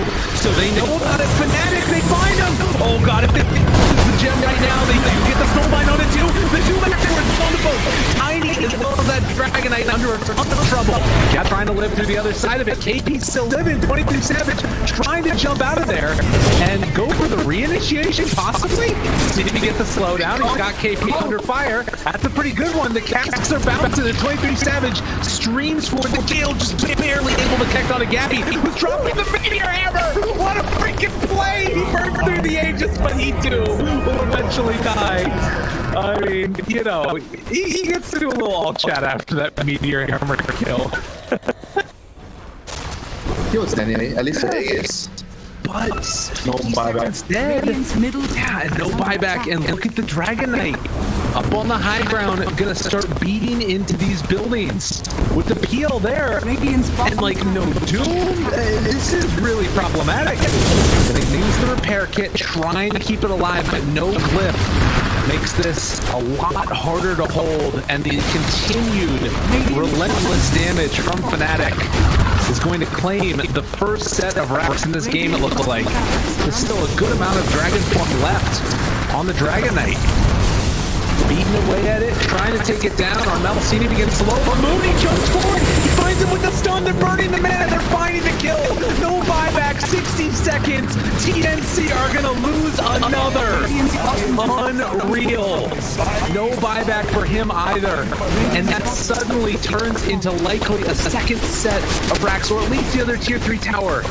so they know about it. Fnatic, they find him! Oh god, if they lose the gem right now, they get the snowbind on it too. The two backwards on the boat. Tiny as well as that Dragonite under a ton of trouble. Cat trying to live through the other side of it. KP still living, 23 Savage trying to jump out of there and go for the reinitiation, possibly? See if he get the slowdown. He's got KP under fire. That's a pretty good one. The casks are bouncing and 23 Savage streams for the kill, just barely able to connect on a Gabby, who's dropping the meteor hammer! What a freaking play! He burned through the Aegis, but he too will eventually die. I mean, you know, he gets to do a little all chat after that meteor hammer kill. He was anyway, at least the Aegis. But no buyback. Instead, yeah, no buyback. And look at the Dragonite up on the high ground, gonna start beating into these buildings with the PL there, and like no Doom. This is really problematic. Gonna use the repair kit, trying to keep it alive, but no Glyph makes this a lot harder to hold, and the continued relentless damage from Fnatic is going to claim the first set of racks in this game, it looks like. There's still a good amount of Dragon Form left on the Dragonite. Beating away at it, trying to take it down. Armel Cini begins slow, but Mooney jumps forward. He finds him with the stun. They're burning the man. They're finding the kill. No buyback. 60 seconds. TNC are going to lose another. Unreal. No buyback for him either. And that suddenly turns into likely a second set of racks, or at least the other tier 3 tower.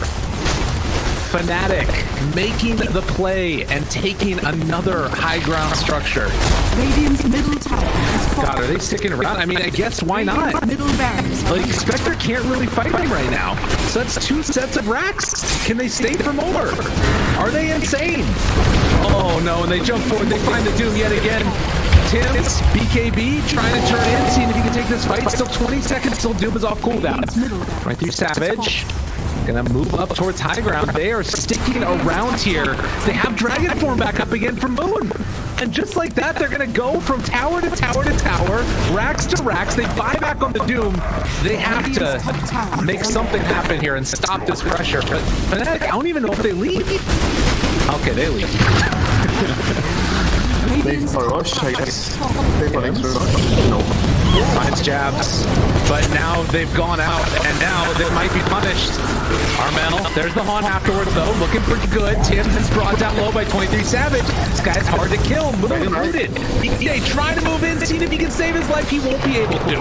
Fnatic making the play and taking another high ground structure. Radiant's middle tower is God, are they sticking around? I mean, I guess why not? middle barracks. Like, Spectre can't really fight them right now. So that's 2 sets of racks. Can they stay for more? Are they insane? Oh no, and they jump forward. They find the Doom yet again. Tim's BKB trying to turn in, seeing if he can take this fight. Still 20 seconds, still Doom is off cooldown. Right through Savage. Gonna move up towards high ground. They are sticking around here. They have Dragon Form back up again from Moon. And just like that, they're gonna go from tower to tower to tower, racks to racks. They buy back on the Doom. They have to make something happen here and stop this pressure. But Fnatic, I don't even know if they leave. Okay, they leave. Play for Rush, I guess. Play for next Rush? No. Finds jabs, but now they've gone out, and now they might be punished. Armel, there's the haunt afterwards though, looking pretty good. Tim is brought down low by 23 Savage. This guy's hard to kill, Moon rooted. They try to move in, see if he can save his life, he won't be able to.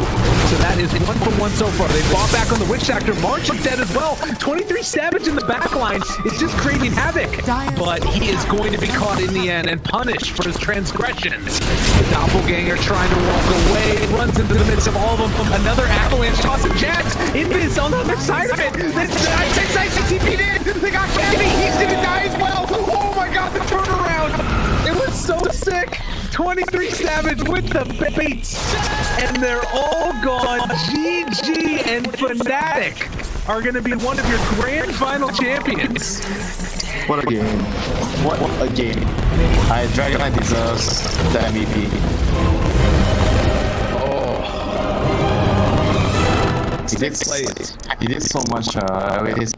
So that is 1 for 1 so far. They fought back on the Witch Doctor. March is dead as well. 23 Savage in the back line is just creating havoc. But he is going to be caught in the end and punished for his transgressions. The Doppelganger trying to walk away, runs into the midst of all of them. Another avalanche, tossing jabs. Invis on the other side of it. This ICTP'd in. They got Gabby. He's gonna die as well. Oh my god, the turnaround. It was so sick. 23 Savage with the bait. And they're all gone. GG and Fnatic are gonna be one of your grand final champions. What a game. What a game. Dragonite deserves the MVP. He did so much with his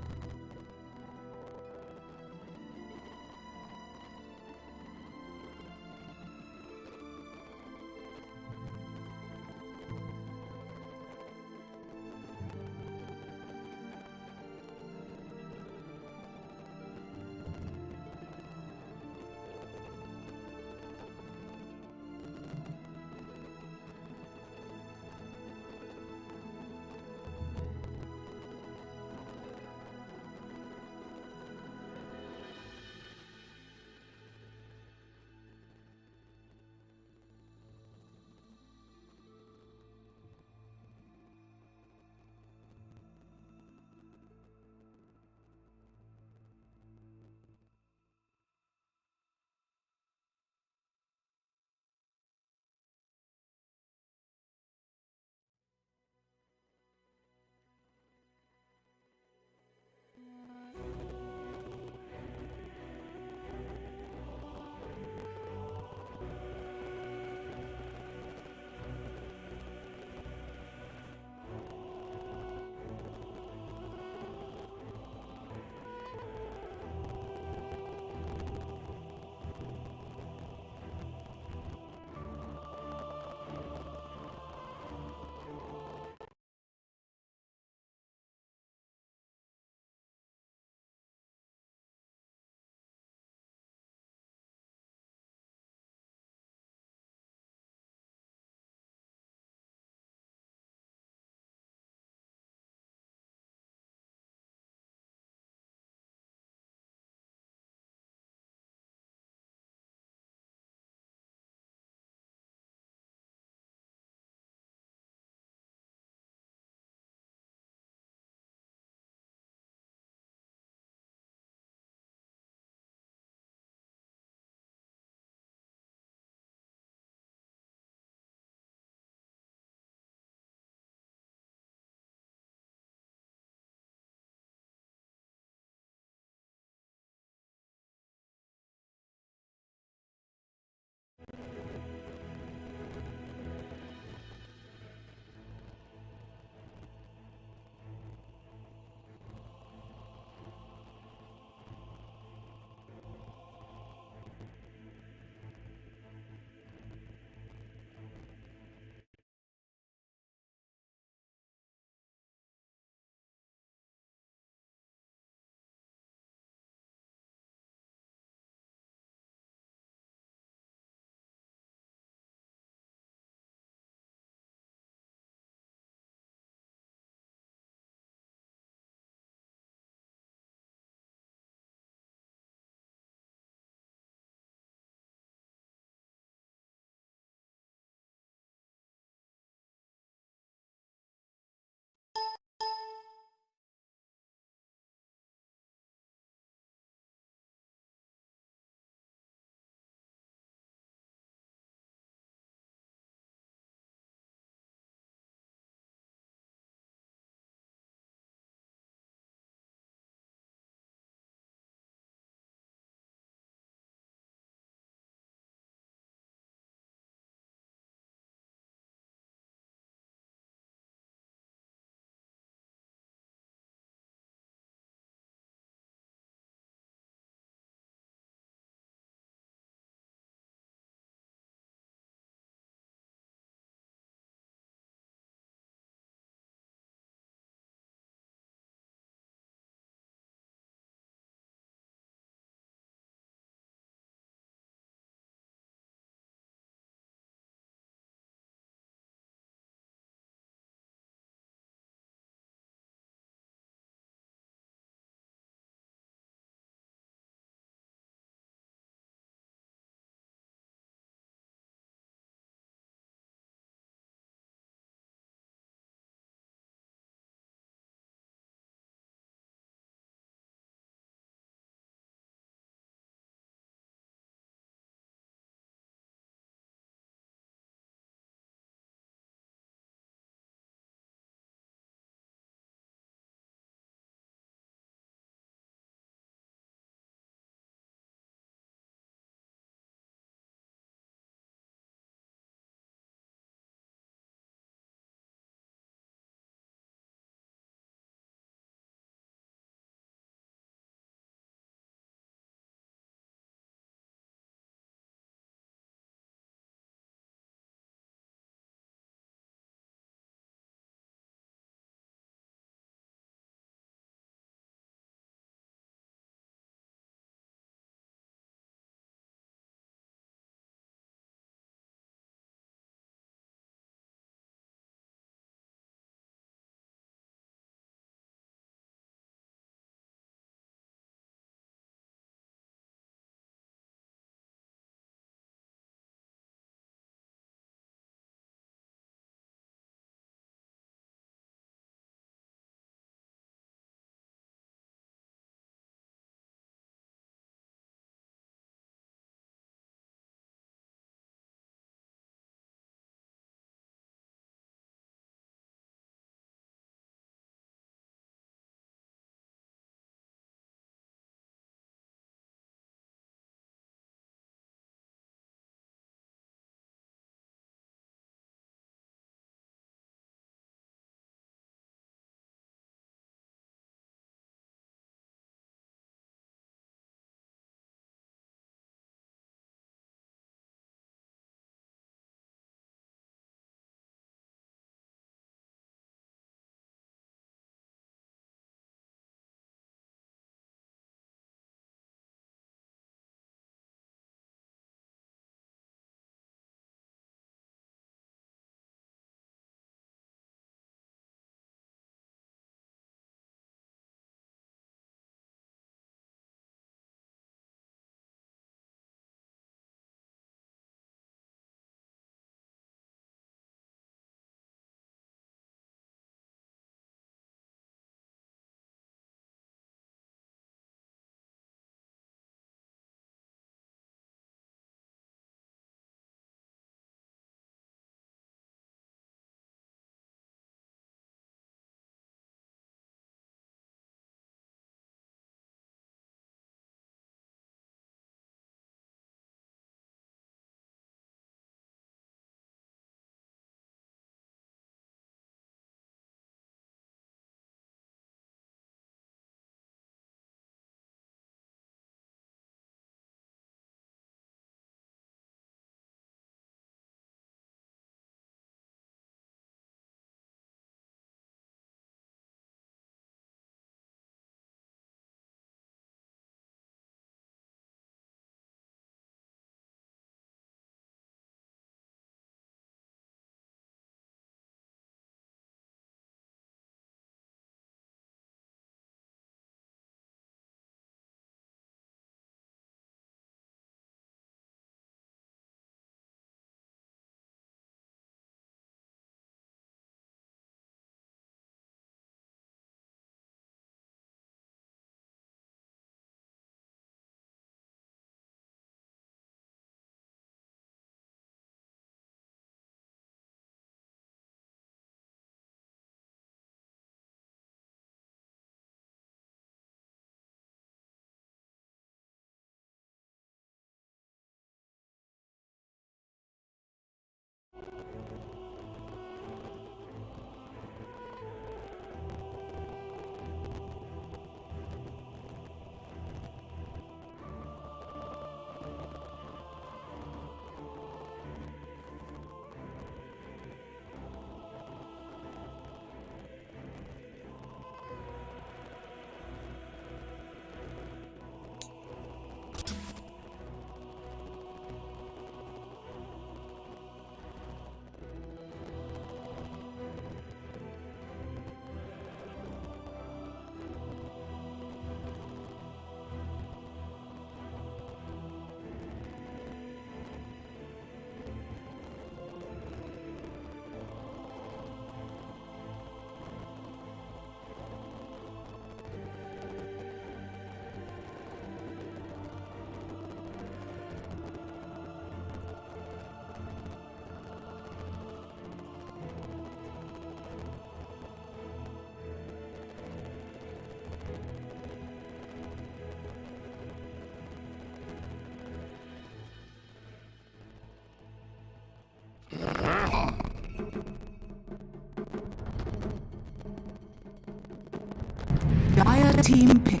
Team pick.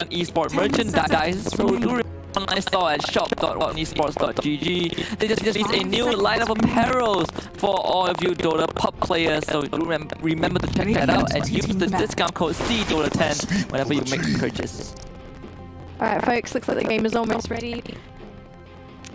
Esport merchandise, so do online store at shop.esports.gg. They just released a new line of apparels for all of you Dota pub players, so do remember to check that out and use the discount code CDOTA10 whenever you make a purchase. Alright folks, looks like the game is almost ready.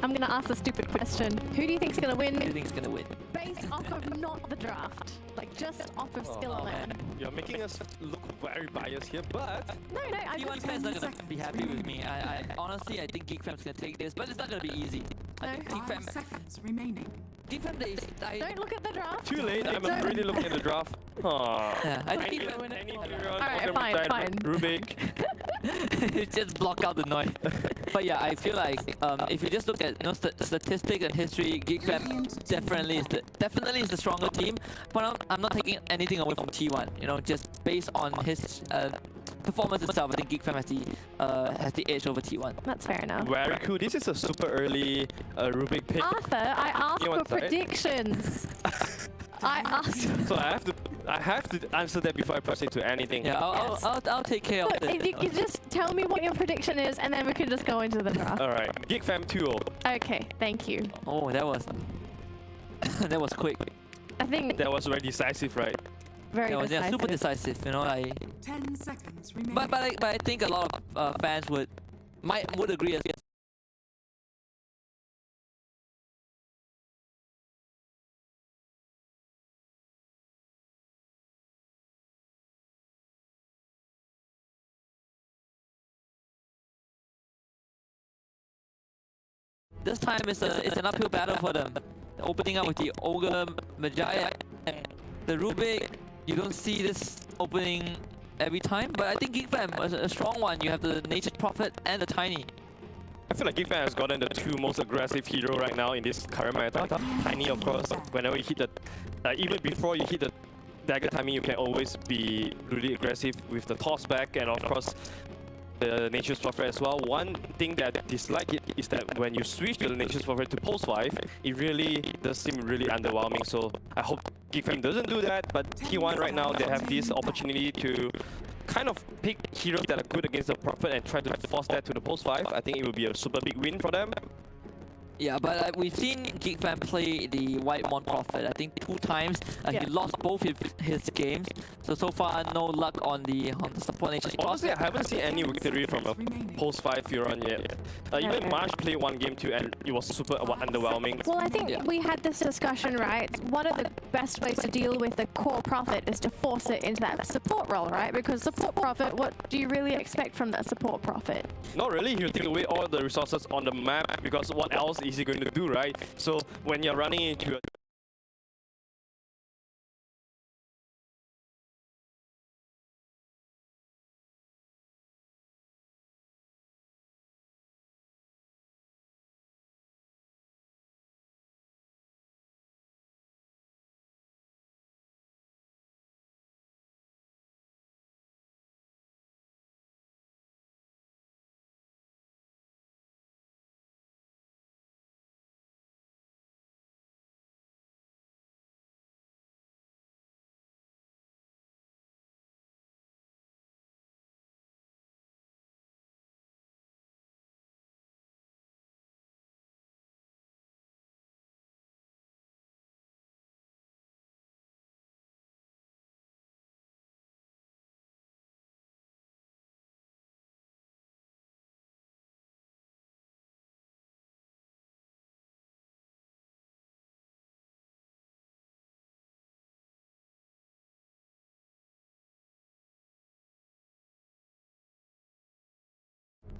I'm gonna ask a stupid question. Who do you think's gonna win? Who do you think's gonna win? Based off of not the draft. Like just off of skill alone. You're making us look very biased here, but No, I'm T1 just... fans are gonna be happy with me. I honestly, I think GeekFam's gonna take this, but it's not gonna be easy. I think 5 seconds remaining. GeekFam, Don't look at the draft. too late. I'm really looking at the draft. yeah, I think Alright, fine. Rubik. just block out the noise. But yeah, I feel like if you just look at statistics and history, GeekFam definitely is the stronger team. But I'm not taking anything away from T1. You know, just based on his performance itself, I think GeekFam has the edge over T1. That's fair enough. Very cool. This is a super early Rubik pick. Arthur, I asked You for want to start? predictions. I asked. So I have to answer that before I proceed to anything. Yeah, I'll take care of Look, it. if you could just tell me what your prediction is, and then we can just go into the draft. Alright, GeekFam 2-0. Okay, thank you. Oh, that was that was quick. I think That was very decisive, right? very That was decisive. super decisive. You know, 10 seconds remaining. but I think a lot of fans would agree as well. This time it's an uphill battle for them. Opening up with the Ogre Magi and the Rubik. You don't see this opening every time, but I think GeekFam is a strong one. You have the Nature's Prophet and the Tiny. I feel like GeekFam has gotten the two most aggressive hero right now in this current meta. Tiny, of course, whenever you hit the... even before you hit the dagger timing, you can always be really aggressive with the toss back and of course the Nature's Prophet as well. One thing that I dislike it is that when you switch the Nature's Prophet to post 5, it really does seem really underwhelming. So I hope GeekFam doesn't do that, but T1 right now, they have this opportunity to kind of pick heroes that are good against the Prophet and try to force that to the post 5. I think it will be a super big win for them. Yeah, but we've seen GeekFam play the White Mon Prophet, I think 2 times. He lost both his games. So far, no luck on the support Nature's Prophet. Honestly, I haven't seen any victory from a post 5 Furon yet. Even Marsh played 1 game too and it was super underwhelming. Well, I think we had this discussion, right? One of the best ways to deal with the core Prophet is to force it into that support role, right? Because support Prophet, what do you really expect from that support Prophet? Not really, he'll take away all the resources on the map because what else is he going to do, right? So when you're running into a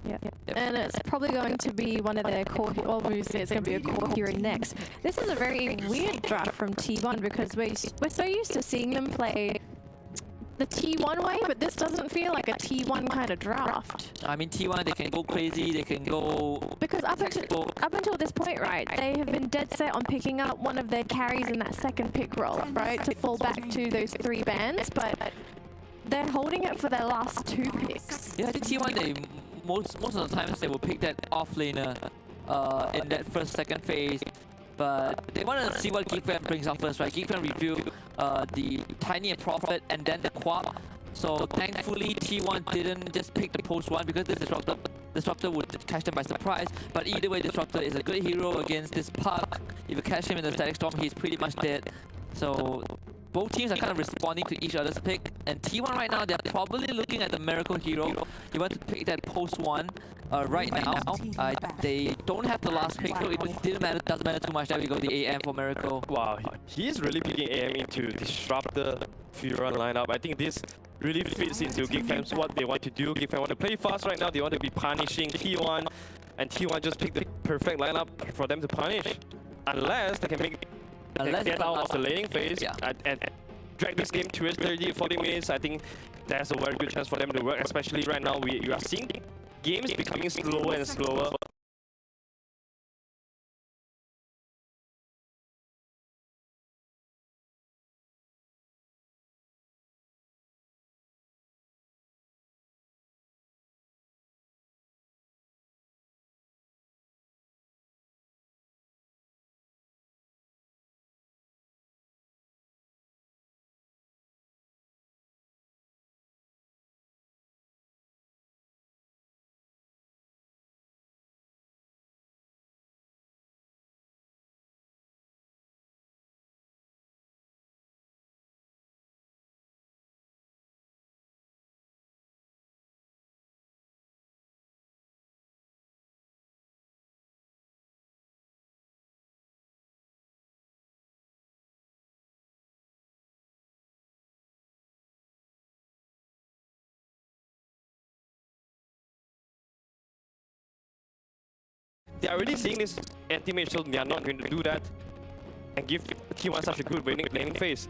Yeah. And it's probably going to be one of their core, well, it's going to be a core hero next. This is a very weird draft from T1 because we're so used to seeing them play the T1 way, but this doesn't feel like a T1 kind of draft. I mean, T1, they can go crazy, they can go... Because up until this point, right, they have been dead set on picking up one of their carries in that second pick role, right, to fall back to those 3 bans, but they're holding it for their last 2 picks. Yeah, I think T1 they most of the times they will pick that off laner in that second phase. But they want to see what GeekFam brings out first, right? GeekFam review the Tiny and Prophet and then the Quap. So thankfully T1 didn't just pick the post one because this Disruptor would catch them by surprise. But either way, Disruptor is a good hero against this Puck. If you catch him in the Static Storm, he's pretty much dead. So both teams are kind of responding to each other's pick. And T1 right now, they're probably looking at the Miracle Hero. You want to pick that post one right now. They don't have the last pick, so it doesn't matter too much. There we go, the AM for Miracle. Wow, he's really picking AM into disrupt the Furon lineup. I think this really fits into GeekFam's what they want to do. GeekFam want to play fast right now. They want to be punishing T1, and T1 just picked the perfect lineup for them to punish. Unless they can get out of the laning phase and drag this game towards 30-40 minutes. I think there's a very good chance for them to work, especially right now you are seeing games becoming slower and slower. They are already seeing this anti-mage, so they are not going to do that and give T1 such a good laning phase.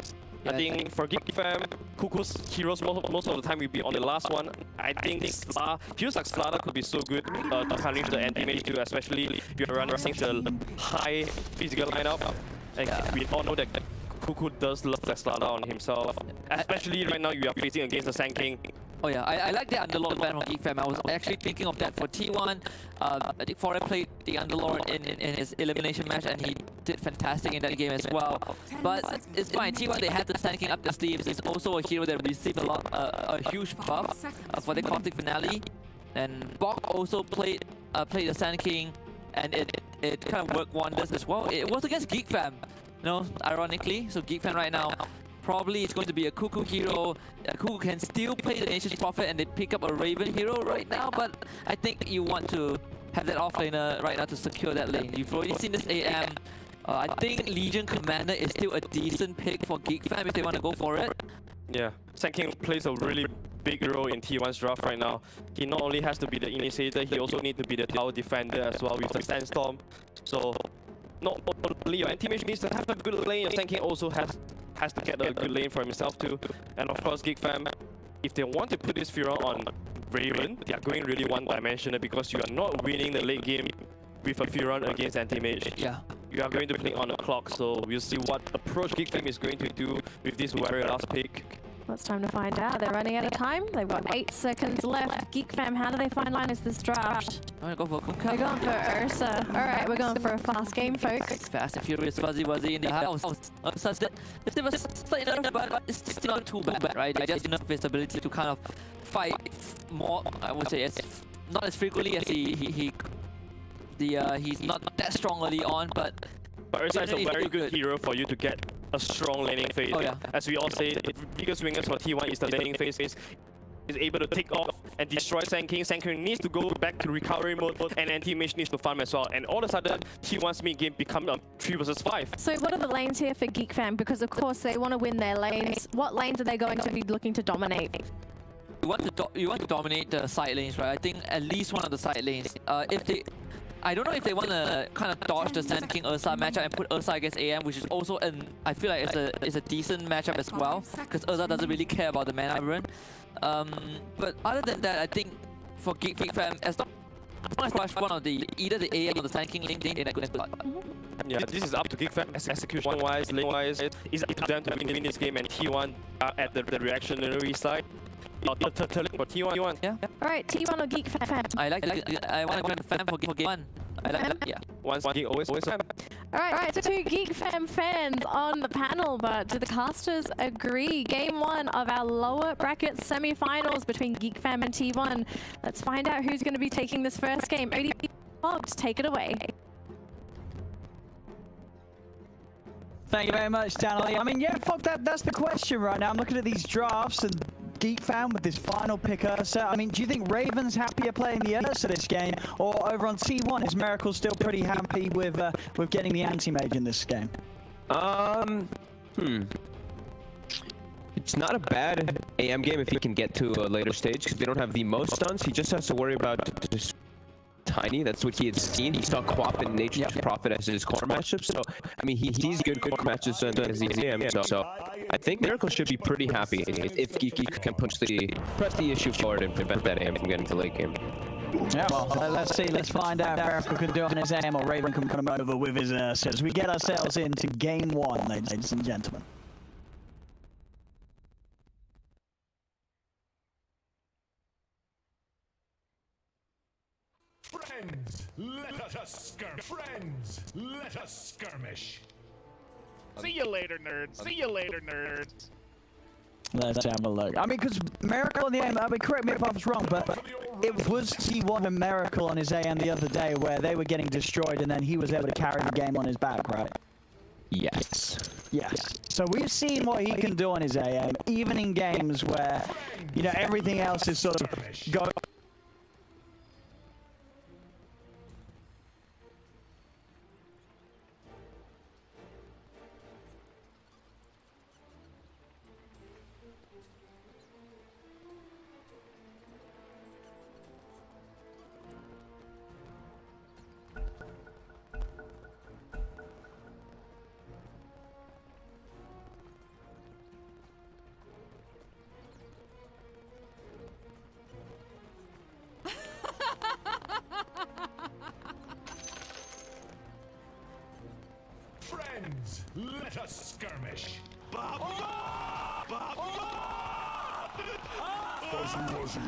I think for GeekFam, Kuku's heroes most of the time will be on the last one. I think heroes like Slada could be so good to punish the anti-mage too, especially if you're running the high physical lineup. And we all know that Kuku does love the Slada on himself, especially right now you are facing against the Sand King. Oh yeah, I like the Underlord ban from GeekFam. I was actually thinking of that for T1. I think Foray played the Underlord in his elimination match and he did fantastic in that game as well. But it's fine, T1 they had the Sand King up their sleeves. It's also a hero that received a huge buff for the Caustic Finale. And Bok also played the Sand King and it kind of worked wonders as well. It was against GeekFam, you know, ironically. So GeekFam right now, probably it's going to be a Kuku hero. Kuku can still play the Nation's Prophet and they pick up a Raven hero right now, but I think you want to have that offlaner right now to secure that lane. You've already seen this AM. I think Legion Commander is still a decent pick for GeekFam if they want to go for it. Yeah, Sand King plays a really big role in T1's draft right now. He not only has to be the initiator, he also needs to be the tower defender as well with the Sandstorm. So not only your anti-mage needs to have a good lane, your Sand King also has to get a good lane for himself too. And of course GeekFam, if they want to put this Furon on Raven, they are going really one-dimensional because you are not winning the late game with a Furon against anti-mage. Yeah. You are going to play on the clock, so we'll see what approach GeekFam is going to do with this very last pick. Well, it's time to find out. They're running out of time. They've got 8 seconds left. GeekFam, how do they find liners this draft? I'm gonna go for They're going for Ursa. Alright, we're going for a fast game, folks. Fast and Furious, Fuzzy Wuzzy in the house. Ursa's dead. It's still a slight nerf, but it's still not too bad, right? They just nerf his ability to kind of fight more, I would say, not as frequently as he's not that strong early on, but Ursa is a very good hero for you to get a strong laning phase. Oh, yeah. As we all say, the biggest wingers for T1 is the laning phase. Is able to take off and destroy Sand King. Sand King needs to go back to recovery mode and anti-mage needs to farm as well. And all of a sudden, T1's mid game become a 3 versus 5. So what are the lanes here for GeekFam? Because of course they want to win their lanes. What lanes are they going to be looking to dominate? You want to dominate the side lanes, right? I think at least one of the side lanes. I don't know if they want to kind of dodge the Sand King Ursa matchup and put Ursa against AM, which is also I feel like it's a decent matchup as well, because Ursa doesn't really care about the mana burn. But other than that, I think for GeekFam, crush one of the either the AM or the tanking lane in a good spot. Yeah, this is up to GeekFam execution-wise, lane-wise. It's up to them to win this game, and T1 are at the reactionary side. For T1. Yeah. All right, T1 or GeekFam? I want to go to fan for game 1. I like that. Yeah. Once Geek, always fan. All right, so 2 GeekFam fans on the panel, but do the casters agree? Game 1 of our lower bracket semi-finals between GeekFam and T1. Let's find out who's going to be taking this first game. ODP Fox, take it away. Thank you very much, Danny. I mean, yeah, fuck that. That's the question right now. I'm looking at these drafts and GeekFam with this final pick Ursa. I mean, do you think Raven's happier playing the Ursa this game, or over on T1 is Miracle still pretty happy with getting the anti-mage in this game? It's not a bad AM game if he can get to a later stage because they don't have the most stuns. He just has to worry about just Tiny. That's what he had seen. He saw Quap and Nature's Prophet as his core matchup. So, I mean, he sees good core matches as the AM. So, I think Miracle should be pretty happy if he can press the issue forward and prevent that AM from getting to late game. Yeah, well, let's see. Let's find out if Miracle can do it on his AM or Raven can come over with his Ursa as we get ourselves into game 1, ladies and gentlemen. Friends, let us skirmish. See you later, nerds. See you later, nerds. Let's have a look. I mean, because Miracle on the AM, I mean, correct me if I was wrong, but it was T1 and Miracle on his AM the other day where they were getting destroyed and then he was able to carry the game on his back, right? Yes. Yes. So we've seen what he can do on his AM, even in games where, you know, everything else is sort of going. Friends, let us skirmish. Fuzzy.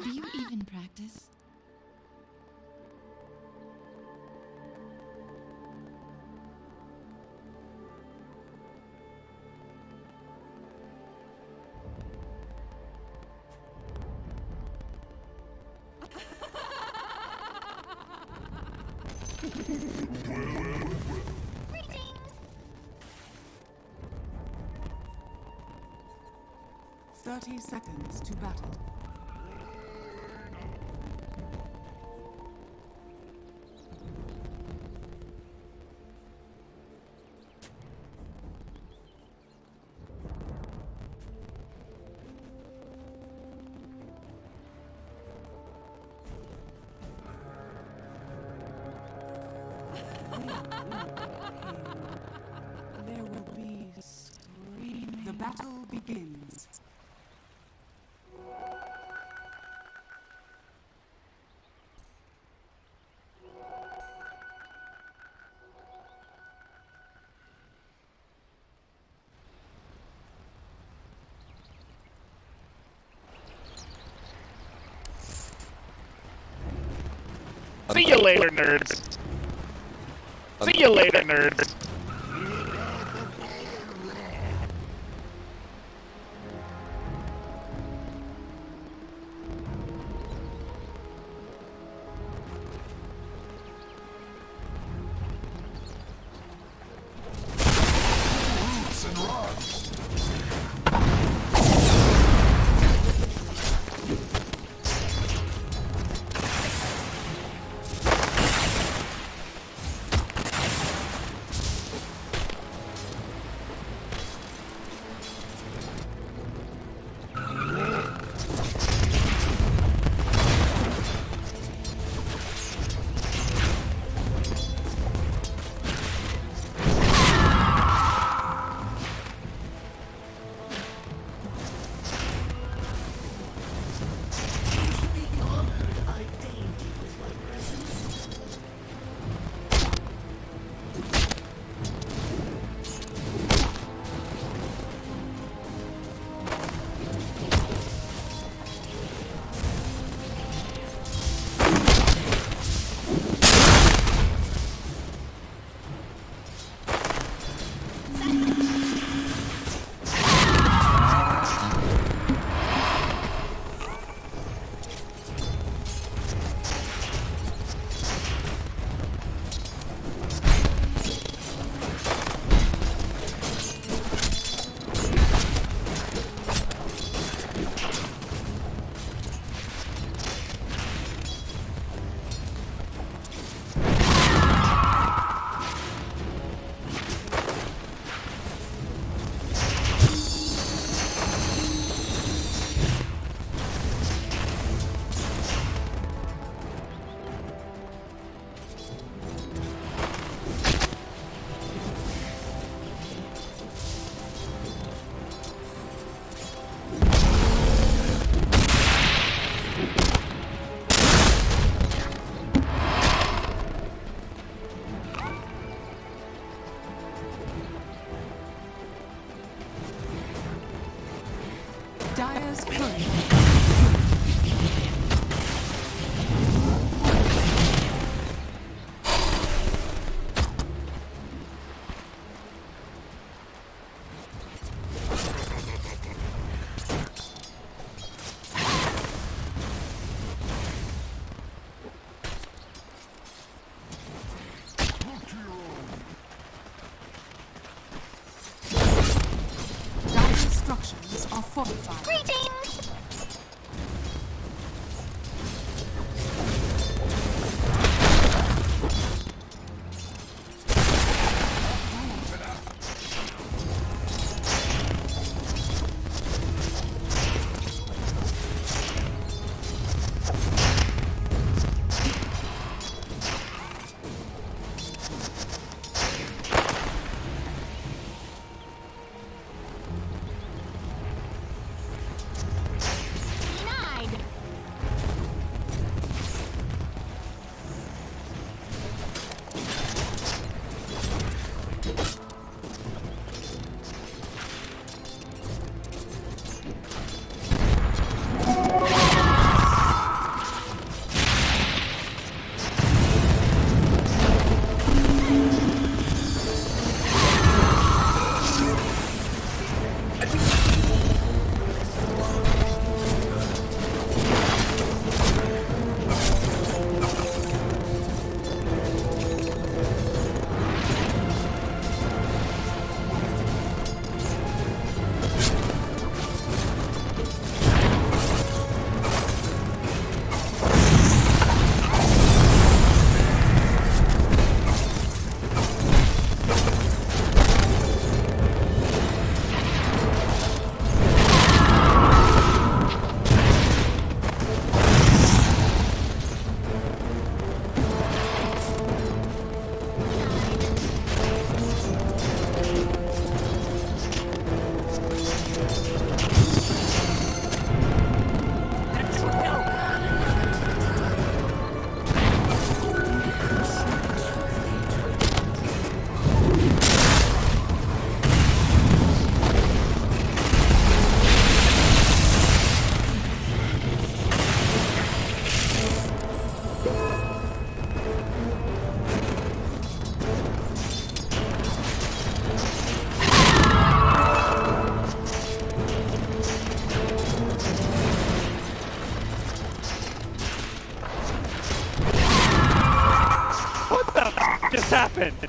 Do you even practice? Greetings! 30 seconds to battle. There will be screaming. The battle begins. See you later, nerds. See you later, nerds. Dire's courier. Dire's structures are fortified. Greetings! Denied! What the f just happened?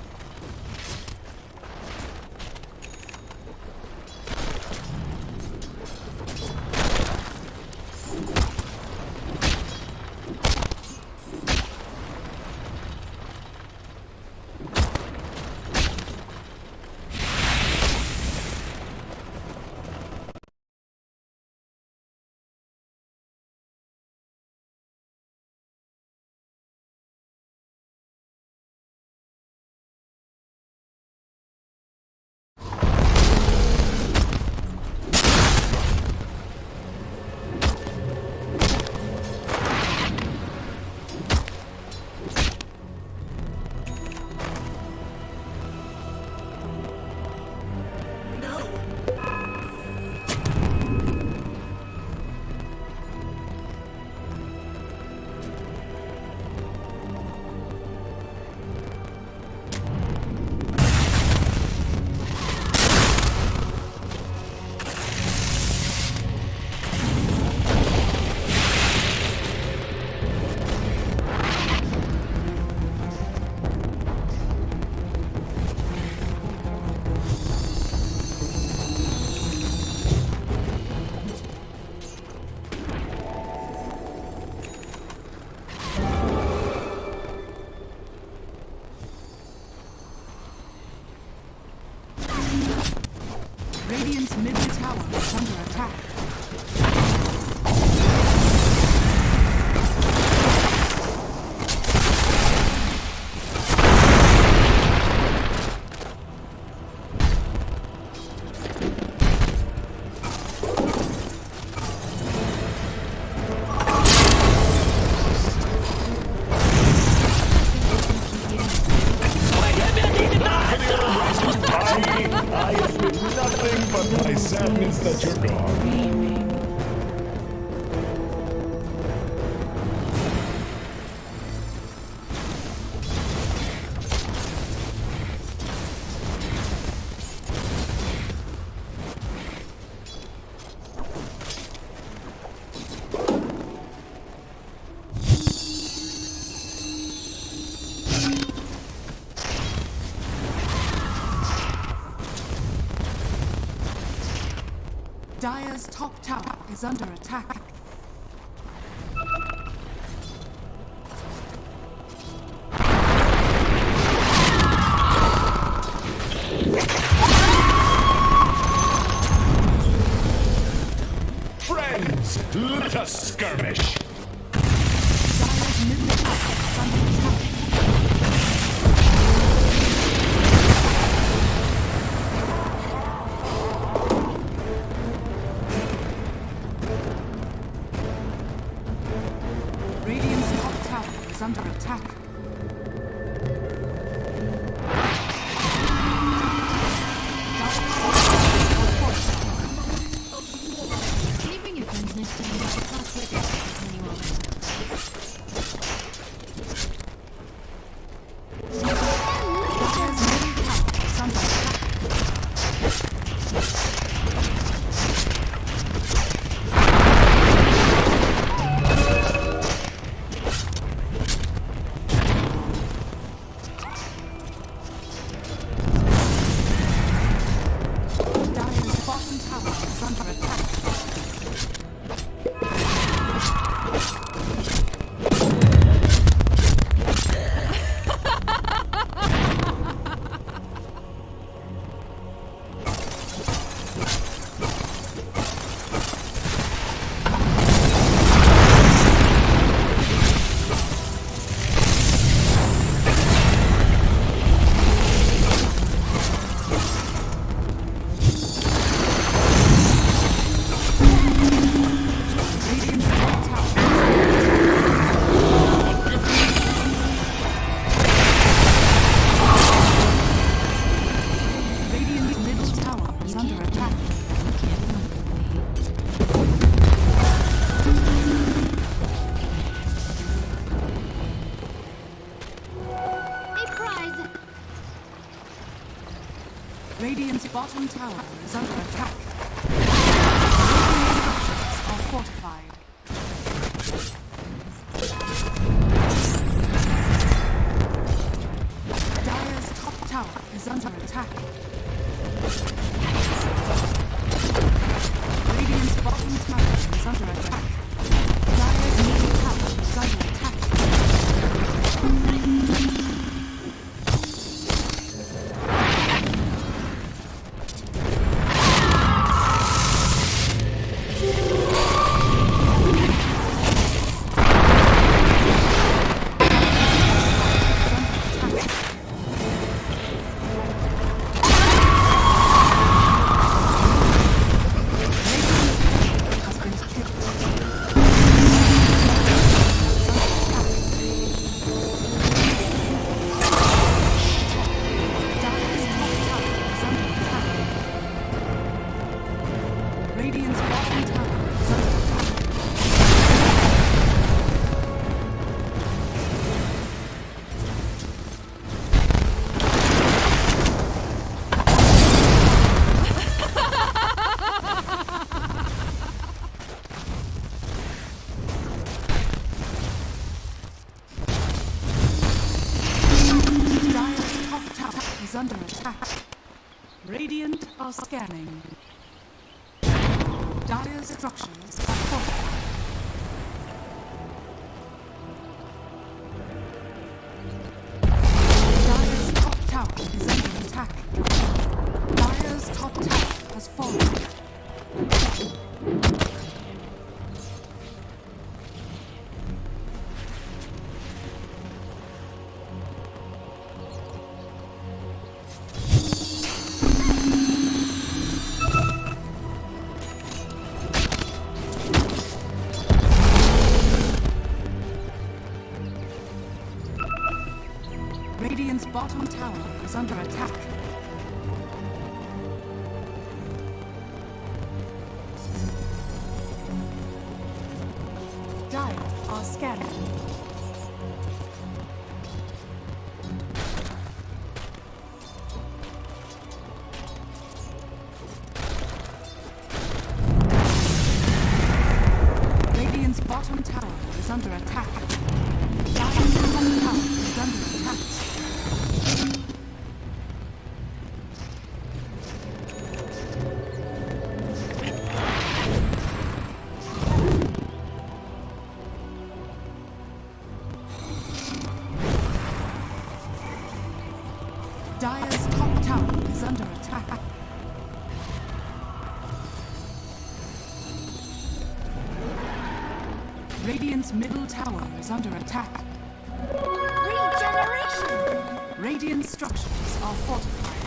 Radiant's middle tower is under attack. I admit nothing but my sadness that you're gone. Dire's top tower is under attack. Friends, let us skirmish. Dire's middle tower is under attack. Radiant's top tower is under attack. Can you bring your friends next time? I can't take it anymore. Dire's middle tower is under attack. Dire's bottom tower is under attack. Radiant's top tower Radiant's middle tower is under attack. A prize! Radiant's bottom tower is under attack. Radiant structures are fortified. Dire's top tower is under attack. Radiant's bottom tower is under attack. Dire's middle tower is under attack. Has been stripped. Dire's top tower is under attack. Radiant's bottom tower is under attack. Dire's top tower is under attack. Radiant are scanning. Dire's structures are fortified. Dire's top tower is under attack. Dire's top tower has fallen. Radiant's bottom tower is under attack. Dire are scanning. Radiant's bottom tower is under attack. Dire's top tower is under attack. Dire's top tower is under attack. Radiant's middle tower is under attack. Regeneration! Radiant structures are fortified.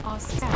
are scattered.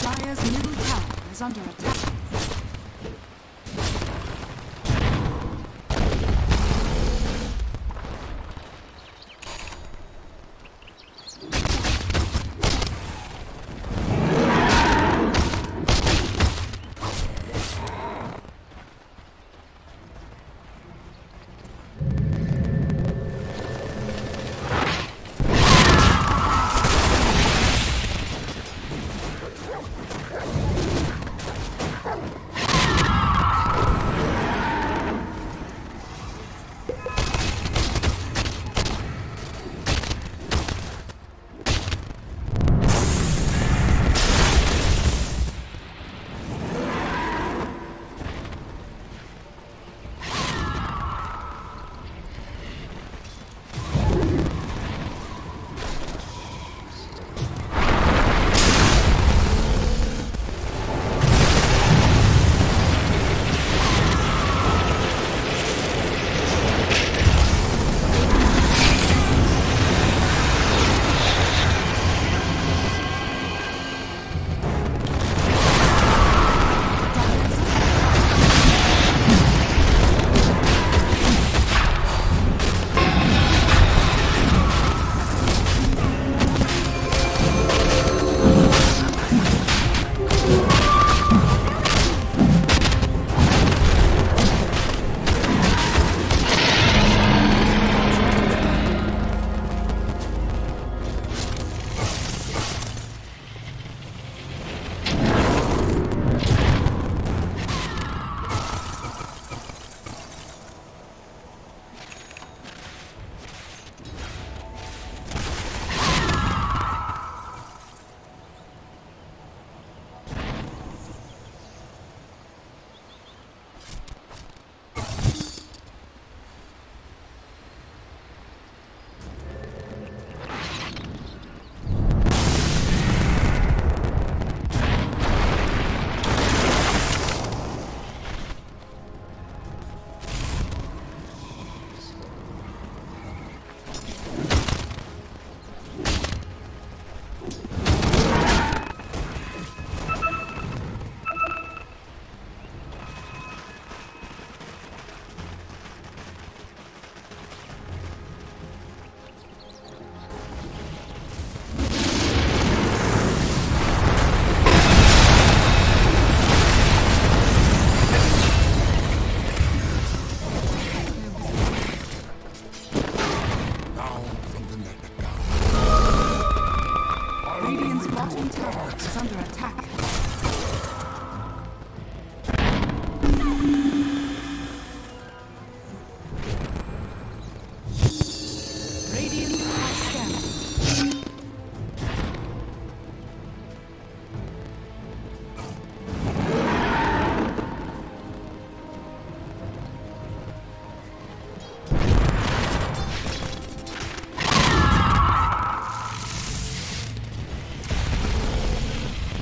Dire's middle tower is under attack.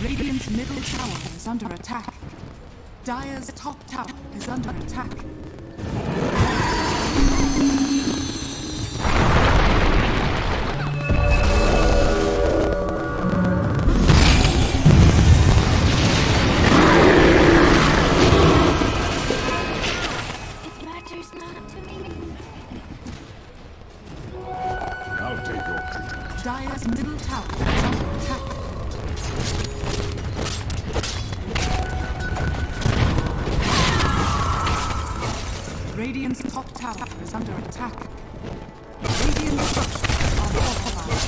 Radiant's middle tower is under attack. Dire's top tower is under attack. Radiant's top tower is under attack. Radiant structures are fortified.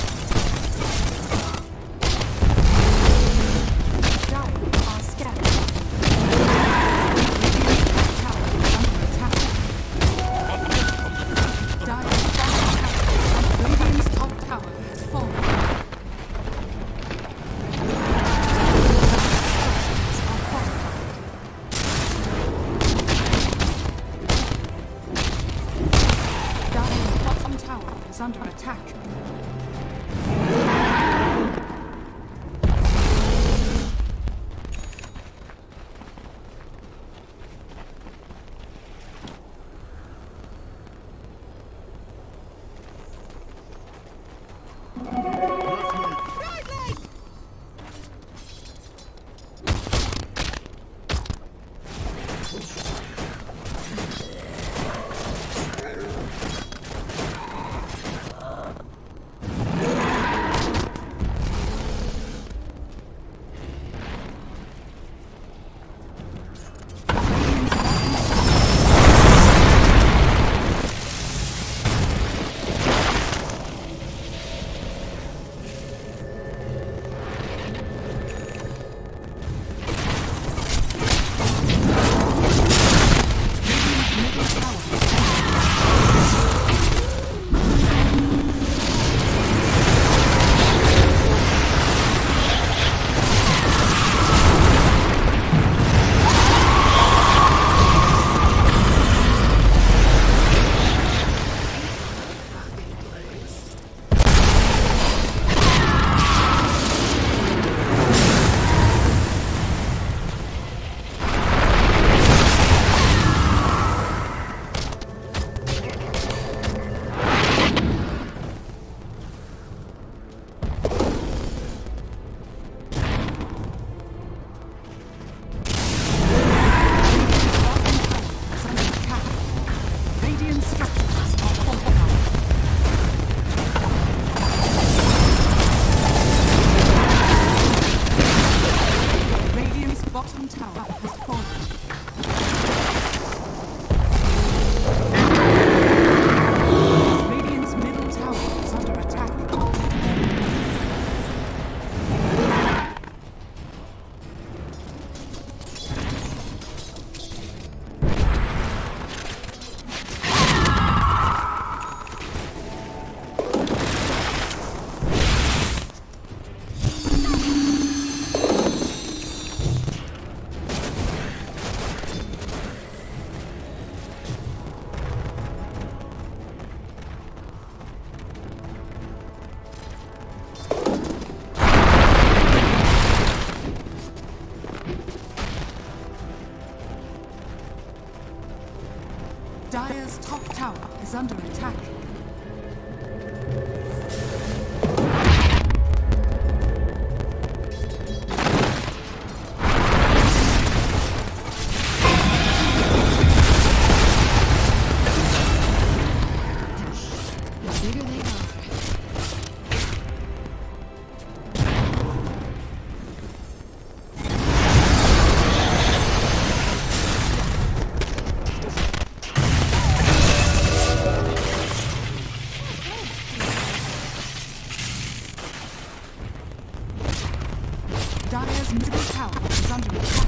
Dire are scattered. Radiant's top tower is under attack. Radiant's top tower has fallen. Under attack. Dire's top tower is under attack. The bigger they are. Dire's middle tower is under attack.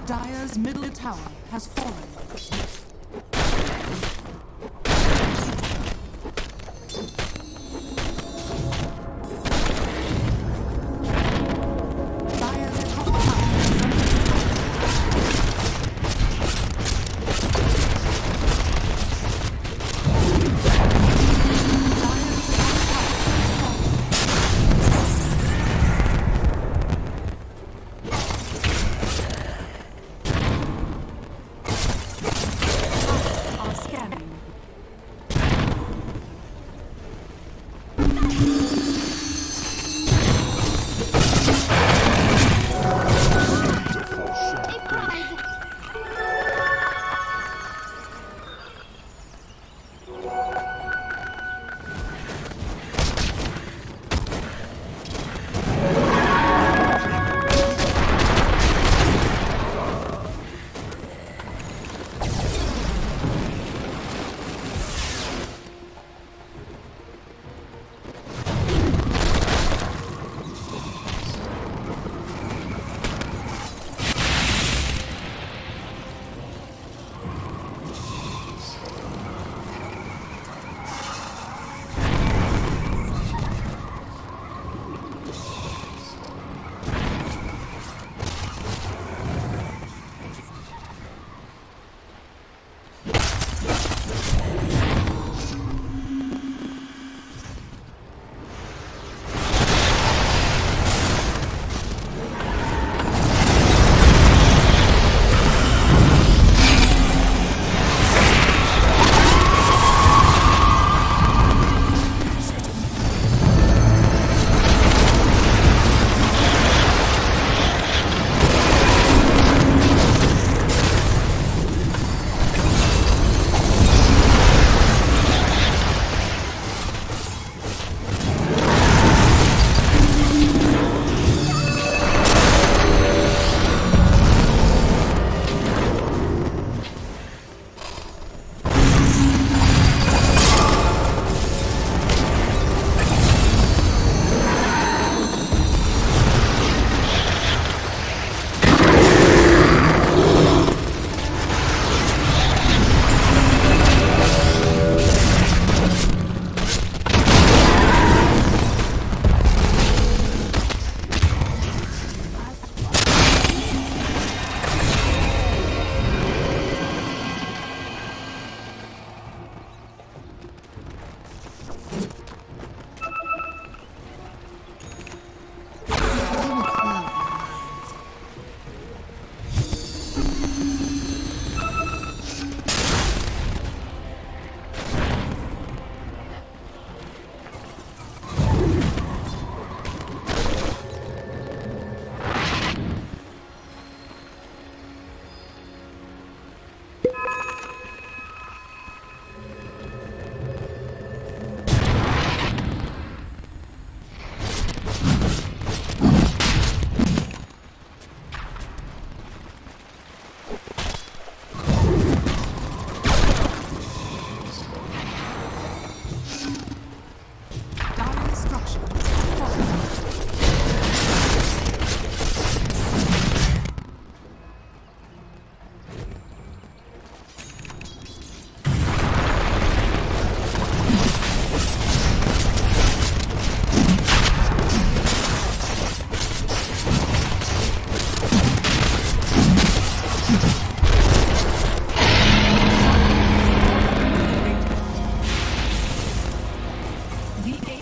Dire's middle tower has fallen.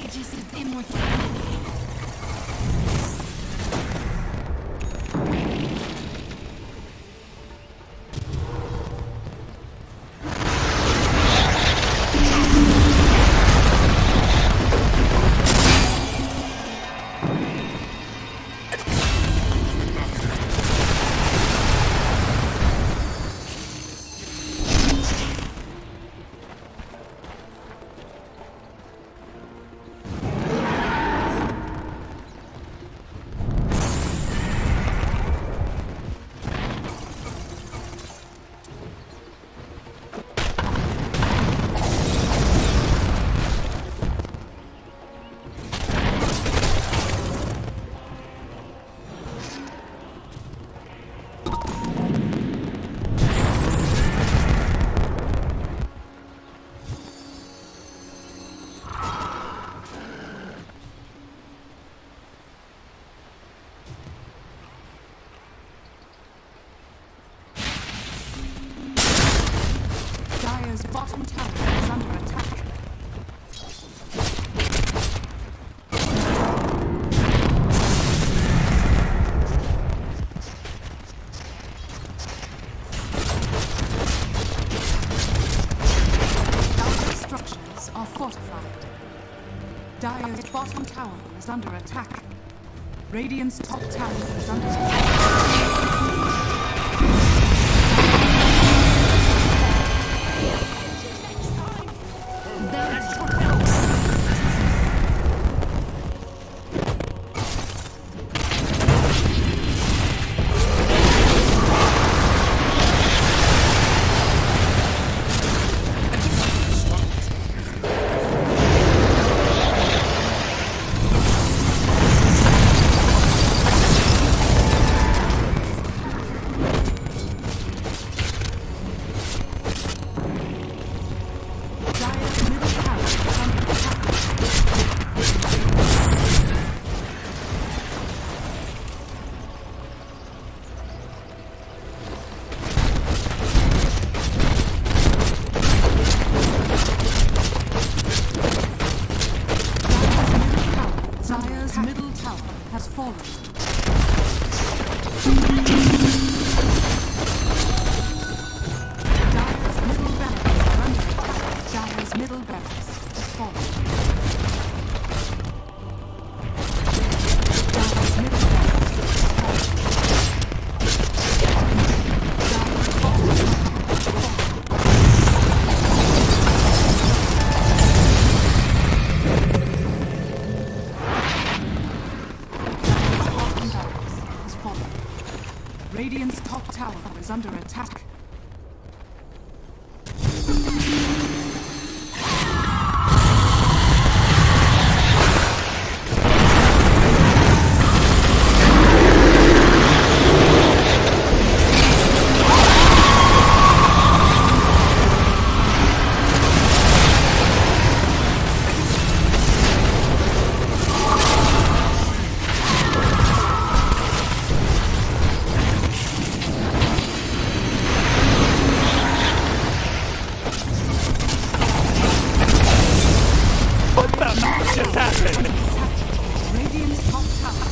Aegis' immortality. Dire's bottom tower is under attack. Dire's structures are fortified. Dire's bottom tower is under attack. Radiant's top tower is under attack. Dire's middle tower has fallen. Dire's middle barracks are under attack. Dire's middle barracks has fallen. Dire's middle barracks has fallen. Dire's bottom tower has fallen. Radiant's top tower is under attack. What the fuck just happened? Radiant's top tower